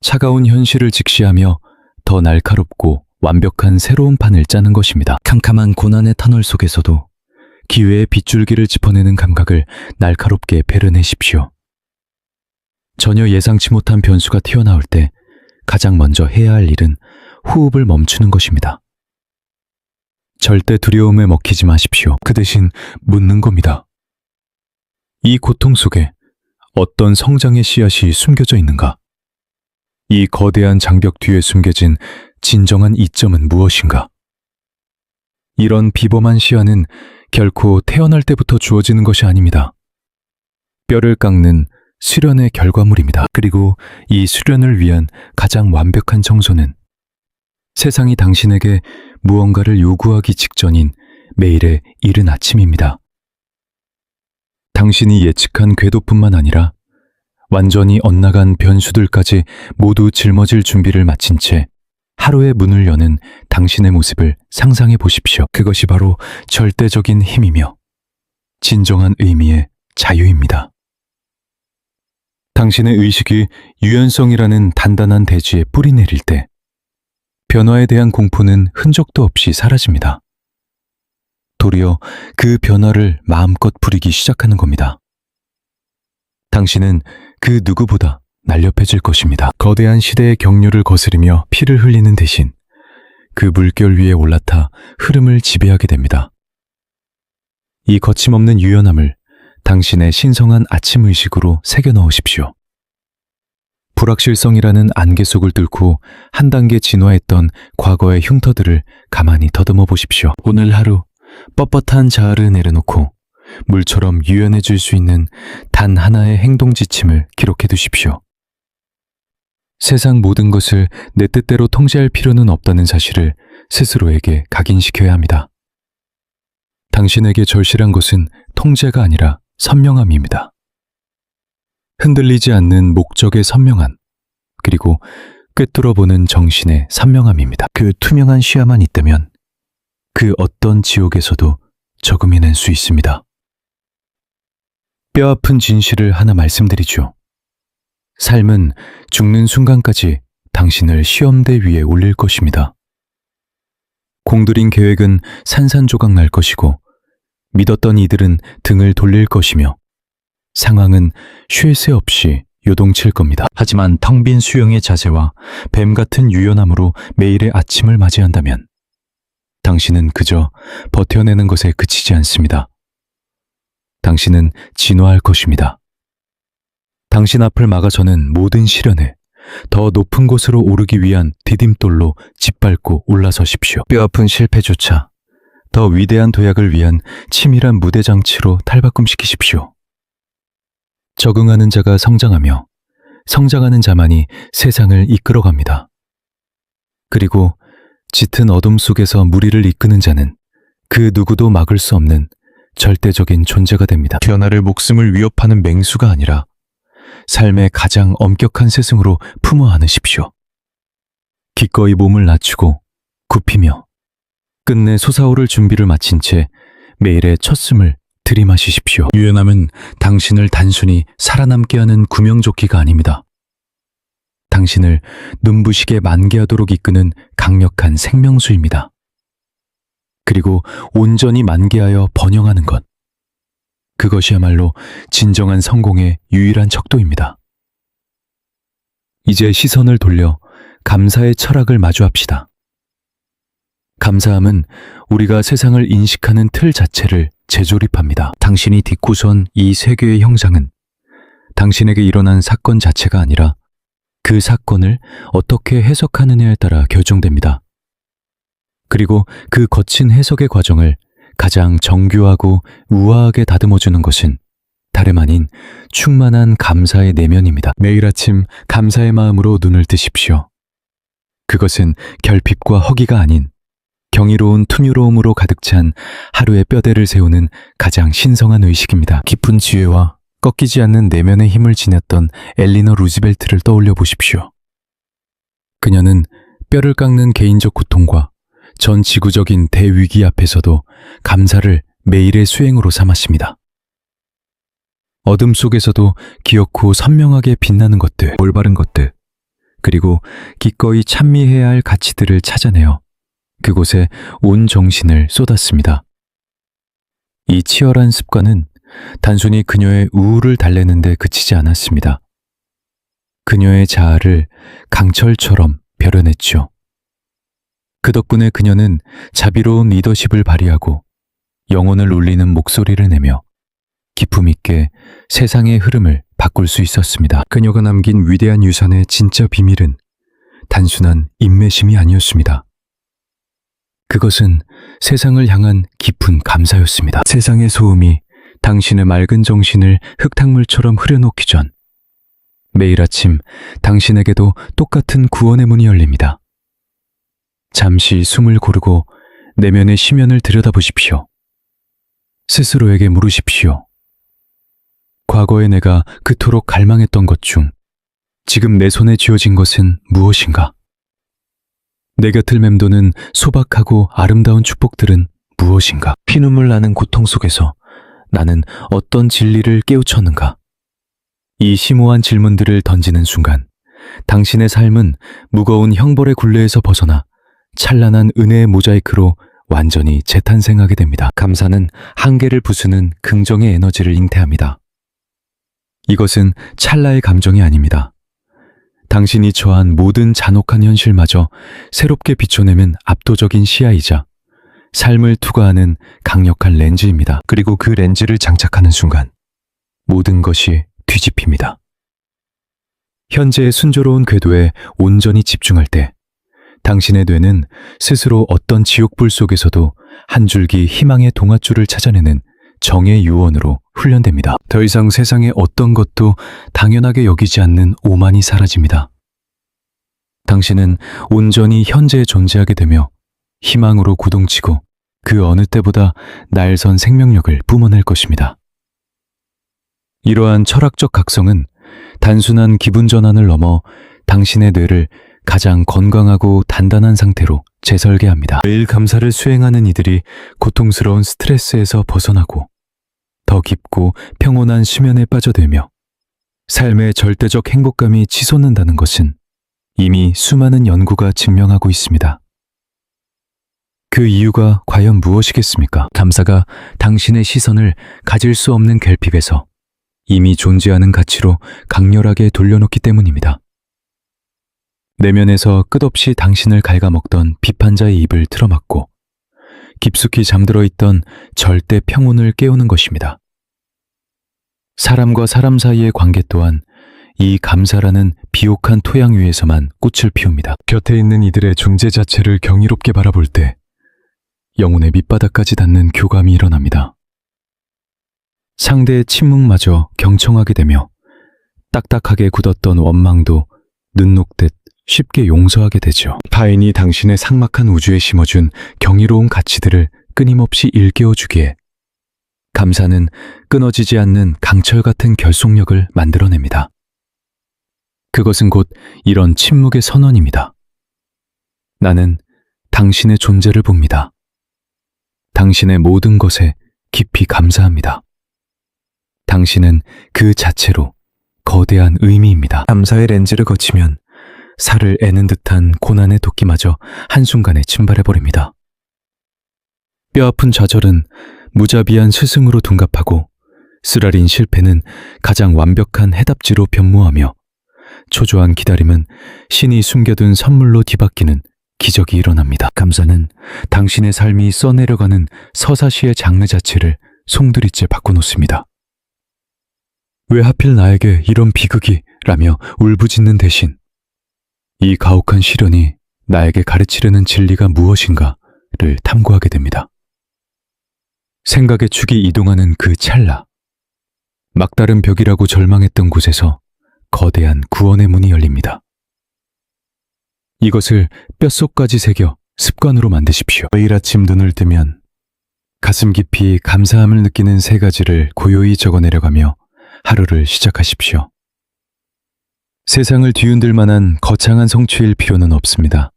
차가운 현실을 직시하며 더 날카롭고 완벽한 새로운 판을 짜는 것입니다. 캄캄한 고난의 터널 속에서도 기회의 빗줄기를 짚어내는 감각을 날카롭게 베려내십시오. 전혀 예상치 못한 변수가 튀어나올 때 가장 먼저 해야 할 일은 호흡을 멈추는 것입니다. 절대 두려움에 먹히지 마십시오. 그 대신 묻는 겁니다. 이 고통 속에 어떤 성장의 씨앗이 숨겨져 있는가? 이 거대한 장벽 뒤에 숨겨진 진정한 이점은 무엇인가? 이런 비범한 시야는 결코 태어날 때부터 주어지는 것이 아닙니다. 뼈를 깎는 수련의 결과물입니다. 그리고 이 수련을 위한 가장 완벽한 청소는 세상이 당신에게 무언가를 요구하기 직전인 매일의 이른 아침입니다. 당신이 예측한 궤도뿐만 아니라 완전히 엇나간 변수들까지 모두 짊어질 준비를 마친 채 하루의 문을 여는 당신의 모습을 상상해 보십시오. 그것이 바로 절대적인 힘이며 진정한 의미의 자유입니다. 당신의 의식이 유연성이라는 단단한 대지에 뿌리 내릴 때 변화에 대한 공포는 흔적도 없이 사라집니다. 도리어 그 변화를 마음껏 부리기 시작하는 겁니다. 당신은 그 누구보다 날렵해질 것입니다. 거대한 시대의 경륜을 거스르며 피를 흘리는 대신 그 물결 위에 올라타 흐름을 지배하게 됩니다. 이 거침없는 유연함을 당신의 신성한 아침 의식으로 새겨 넣으십시오. 불확실성이라는 안개 속을 뚫고 한 단계 진화했던 과거의 흉터들을 가만히 더듬어 보십시오. 오늘 하루 뻣뻣한 자아를 내려놓고 물처럼 유연해질 수 있는 단 하나의 행동 지침을 기록해 두십시오. 세상 모든 것을 내 뜻대로 통제할 필요는 없다는 사실을 스스로에게 각인시켜야 합니다. 당신에게 절실한 것은 통제가 아니라 선명함입니다. 흔들리지 않는 목적의 선명함, 그리고 꿰뚫어보는 정신의 선명함입니다. 그 투명한 시야만 있다면 그 어떤 지옥에서도 저금해낼 수 있습니다. 뼈아픈 진실을 하나 말씀드리죠. 삶은 죽는 순간까지 당신을 시험대 위에 올릴 것입니다. 공들인 계획은 산산조각 날 것이고 믿었던 이들은 등을 돌릴 것이며 상황은 쉴 새 없이 요동칠 겁니다. 하지만 텅 빈 수영의 자세와 뱀 같은 유연함으로 매일의 아침을 맞이한다면 당신은 그저 버텨내는 것에 그치지 않습니다. 당신은 진화할 것입니다. 당신 앞을 막아서는 모든 시련에 더 높은 곳으로 오르기 위한 디딤돌로 짓밟고 올라서십시오. 뼈아픈 실패조차 더 위대한 도약을 위한 치밀한 무대장치로 탈바꿈시키십시오. 적응하는 자가 성장하며 성장하는 자만이 세상을 이끌어갑니다. 그리고 짙은 어둠 속에서 무리를 이끄는 자는 그 누구도 막을 수 없는 절대적인 존재가 됩니다. 변화를 목숨을 위협하는 맹수가 아니라 삶의 가장 엄격한 스승으로 품어 안으십시오. 기꺼이 몸을 낮추고 굽히며 끝내 솟아오를 준비를 마친 채 매일의 첫 숨을 들이마시십시오. 유연함은 당신을 단순히 살아남게 하는 구명조끼가 아닙니다. 당신을 눈부시게 만개하도록 이끄는 강력한 생명수입니다. 그리고 온전히 만개하여 번영하는 것. 그것이야말로 진정한 성공의 유일한 척도입니다. 이제 시선을 돌려 감사의 철학을 마주합시다. 감사함은 우리가 세상을 인식하는 틀 자체를 재조립합니다. 당신이 딛고선 이 세계의 형상은 당신에게 일어난 사건 자체가 아니라 그 사건을 어떻게 해석하느냐에 따라 결정됩니다. 그리고 그 거친 해석의 과정을 가장 정교하고 우아하게 다듬어주는 것은 다름 아닌 충만한 감사의 내면입니다. 매일 아침 감사의 마음으로 눈을 뜨십시오. 그것은 결핍과 허기가 아닌 경이로운 퉁유로움으로 가득 찬 하루의 뼈대를 세우는 가장 신성한 의식입니다. 깊은 지혜와 꺾이지 않는 내면의 힘을 지녔던 엘리너 루즈벨트를 떠올려 보십시오. 그녀는 뼈를 깎는 개인적 고통과 전 지구적인 대위기 앞에서도 감사를 매일의 수행으로 삼았습니다. 어둠 속에서도 기어코 선명하게 빛나는 것들, 올바른 것들, 그리고 기꺼이 찬미해야 할 가치들을 찾아내어 그곳에 온 정신을 쏟았습니다. 이 치열한 습관은 단순히 그녀의 우울을 달래는 데 그치지 않았습니다. 그녀의 자아를 강철처럼 벼려냈죠. 그 덕분에 그녀는 자비로운 리더십을 발휘하고 영혼을 울리는 목소리를 내며 기품 있게 세상의 흐름을 바꿀 수 있었습니다. 그녀가 남긴 위대한 유산의 진짜 비밀은 단순한 인내심이 아니었습니다. 그것은 세상을 향한 깊은 감사였습니다. 세상의 소음이 당신의 맑은 정신을 흙탕물처럼 흐려놓기 전 매일 아침 당신에게도 똑같은 구원의 문이 열립니다. 잠시 숨을 고르고 내면의 심연을 들여다보십시오. 스스로에게 물으십시오. 과거에 내가 그토록 갈망했던 것 중 지금 내 손에 쥐어진 것은 무엇인가? 내 곁을 맴도는 소박하고 아름다운 축복들은 무엇인가? 피눈물 나는 고통 속에서 나는 어떤 진리를 깨우쳤는가? 이 심오한 질문들을 던지는 순간 당신의 삶은 무거운 형벌의 굴레에서 벗어나 찬란한 은혜의 모자이크로 완전히 재탄생하게 됩니다. 감사는 한계를 부수는 긍정의 에너지를 잉태합니다. 이것은 찰나의 감정이 아닙니다. 당신이 처한 모든 잔혹한 현실마저 새롭게 비춰내는 압도적인 시야이자 삶을 투과하는 강력한 렌즈입니다. 그리고 그 렌즈를 장착하는 순간 모든 것이 뒤집힙니다. 현재의 순조로운 궤도에 온전히 집중할 때 당신의 뇌는 스스로 어떤 지옥불 속에서도 한 줄기 희망의 동아줄을 찾아내는 정의 유언으로 훈련됩니다. 더 이상 세상의 어떤 것도 당연하게 여기지 않는 오만이 사라집니다. 당신은 온전히 현재에 존재하게 되며 희망으로 구동치고 그 어느 때보다 날선 생명력을 뿜어낼 것입니다. 이러한 철학적 각성은 단순한 기분 전환을 넘어 당신의 뇌를 가장 건강하고 단단한 상태로 재설계합니다. 매일 감사를 수행하는 이들이 고통스러운 스트레스에서 벗어나고 더 깊고 평온한 수면에 빠져들며 삶의 절대적 행복감이 치솟는다는 것은 이미 수많은 연구가 증명하고 있습니다. 그 이유가 과연 무엇이겠습니까? 감사가 당신의 시선을 가질 수 없는 결핍에서 이미 존재하는 가치로 강렬하게 돌려놓기 때문입니다. 내면에서 끝없이 당신을 갉아먹던 비판자의 입을 틀어막고 깊숙이 잠들어 있던 절대 평온을 깨우는 것입니다. 사람과 사람 사이의 관계 또한 이 감사라는 비옥한 토양 위에서만 꽃을 피웁니다. 곁에 있는 이들의 존재 자체를 경이롭게 바라볼 때 영혼의 밑바닥까지 닿는 교감이 일어납니다. 상대의 침묵마저 경청하게 되며 딱딱하게 굳었던 원망도 눈 녹듯 쉽게 용서하게 되죠. 타인이 당신의 삭막한 우주에 심어준 경이로운 가치들을 끊임없이 일깨워주기에 감사는 끊어지지 않는 강철 같은 결속력을 만들어냅니다. 그것은 곧 이런 침묵의 선언입니다. 나는 당신의 존재를 봅니다. 당신의 모든 것에 깊이 감사합니다. 당신은 그 자체로 거대한 의미입니다. 감사의 렌즈를 거치면 살을 애는 듯한 고난의 도끼마저 한순간에 침발해버립니다. 뼈아픈 좌절은 무자비한 스승으로 둔갑하고 쓰라린 실패는 가장 완벽한 해답지로 변모하며 초조한 기다림은 신이 숨겨둔 선물로 뒤바뀌는 기적이 일어납니다. 감사는 당신의 삶이 써내려가는 서사시의 장르 자체를 송두리째 바꿔놓습니다. 왜 하필 나에게 이런 비극이? 라며 울부짖는 대신 이 가혹한 시련이 나에게 가르치려는 진리가 무엇인가를 탐구하게 됩니다. 생각의 축이 이동하는 그 찰나, 막다른 벽이라고 절망했던 곳에서 거대한 구원의 문이 열립니다. 이것을 뼛속까지 새겨 습관으로 만드십시오. 매일 아침 눈을 뜨면 가슴 깊이 감사함을 느끼는 3가지를 고요히 적어내려가며 하루를 시작하십시오. 세상을 뒤흔들 만한 거창한 성취일 필요는 없습니다.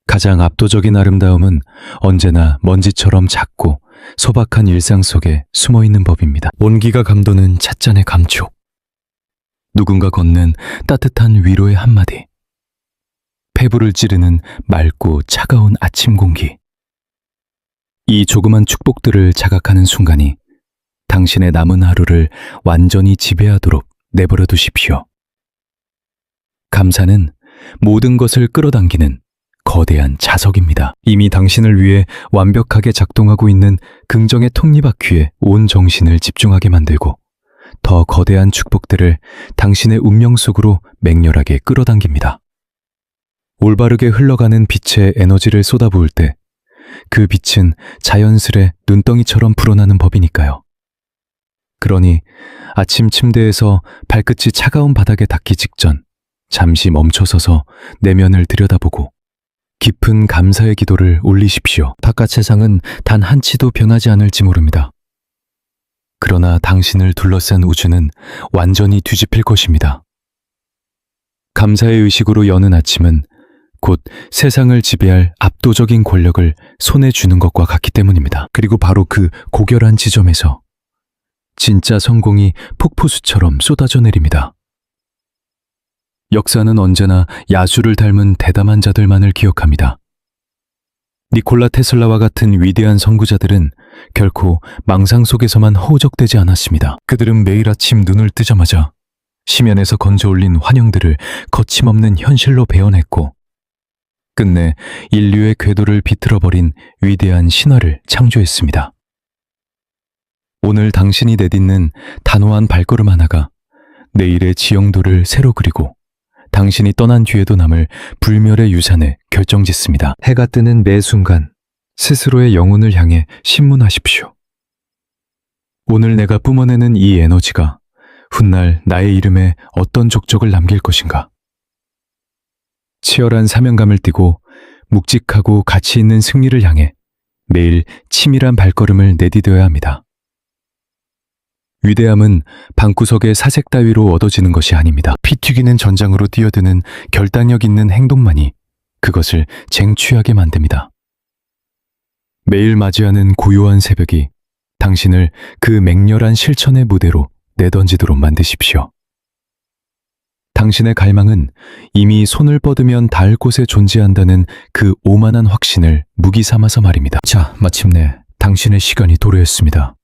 가장 압도적인 아름다움은 언제나 먼지처럼 작고 소박한 일상 속에 숨어있는 법입니다. 온기가 감도는 찻잔의 감촉, 누군가 건넨 따뜻한 위로의 한마디, 폐부를 찌르는 맑고 차가운 아침 공기. 이 조그만 축복들을 자각하는 순간이 당신의 남은 하루를 완전히 지배하도록 내버려 두십시오. 감사는 모든 것을 끌어당기는 거대한 자석입니다. 이미 당신을 위해 완벽하게 작동하고 있는 긍정의 톱니바퀴에 온 정신을 집중하게 만들고 더 거대한 축복들을 당신의 운명 속으로 맹렬하게 끌어당깁니다. 올바르게 흘러가는 빛의 에너지를 쏟아부을 때 그 빛은 자연스레 눈덩이처럼 불어나는 법이니까요. 그러니 아침 침대에서 발끝이 차가운 바닥에 닿기 직전 잠시 멈춰서서 내면을 들여다보고 깊은 감사의 기도를 올리십시오. 바깥 세상은 단 한치도 변하지 않을지 모릅니다. 그러나 당신을 둘러싼 우주는 완전히 뒤집힐 것입니다. 감사의 의식으로 여는 아침은 곧 세상을 지배할 압도적인 권력을 손에 쥐는 것과 같기 때문입니다. 그리고 바로 그 고결한 지점에서 진짜 성공이 폭포수처럼 쏟아져 내립니다. 역사는 언제나 야수를 닮은 대담한 자들만을 기억합니다. 니콜라 테슬라와 같은 위대한 선구자들은 결코 망상 속에서만 허우적대지 않았습니다. 그들은 매일 아침 눈을 뜨자마자 심연에서 건져 올린 환영들을 거침없는 현실로 베어냈고 끝내 인류의 궤도를 비틀어버린 위대한 신화를 창조했습니다. 오늘 당신이 내딛는 단호한 발걸음 하나가 내일의 지형도를 새로 그리고 당신이 떠난 뒤에도 남을 불멸의 유산에 결정짓습니다. 해가 뜨는 매 순간 스스로의 영혼을 향해 신문하십시오. 오늘 내가 뿜어내는 이 에너지가 훗날 나의 이름에 어떤 족적을 남길 것인가. 치열한 사명감을 띠고 묵직하고 가치 있는 승리를 향해 매일 치밀한 발걸음을 내디뎌야 합니다. 위대함은 방구석의 사색 따위로 얻어지는 것이 아닙니다. 피 튀기는 전장으로 뛰어드는 결단력 있는 행동만이 그것을 쟁취하게 만듭니다. 매일 맞이하는 고요한 새벽이 당신을 그 맹렬한 실천의 무대로 내던지도록 만드십시오. 당신의 갈망은 이미 손을 뻗으면 닿을 곳에 존재한다는 그 오만한 확신을 무기 삼아서 말입니다. 자, 마침내 당신의 시간이 도래했습니다.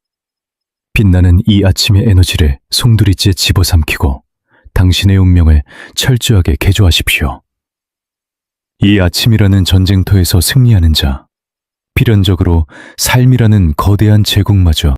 빛나는 이 아침의 에너지를 송두리째 집어삼키고 당신의 운명을 철저하게 개조하십시오. 이 아침이라는 전쟁터에서 승리하는 자, 필연적으로 삶이라는 거대한 제국마저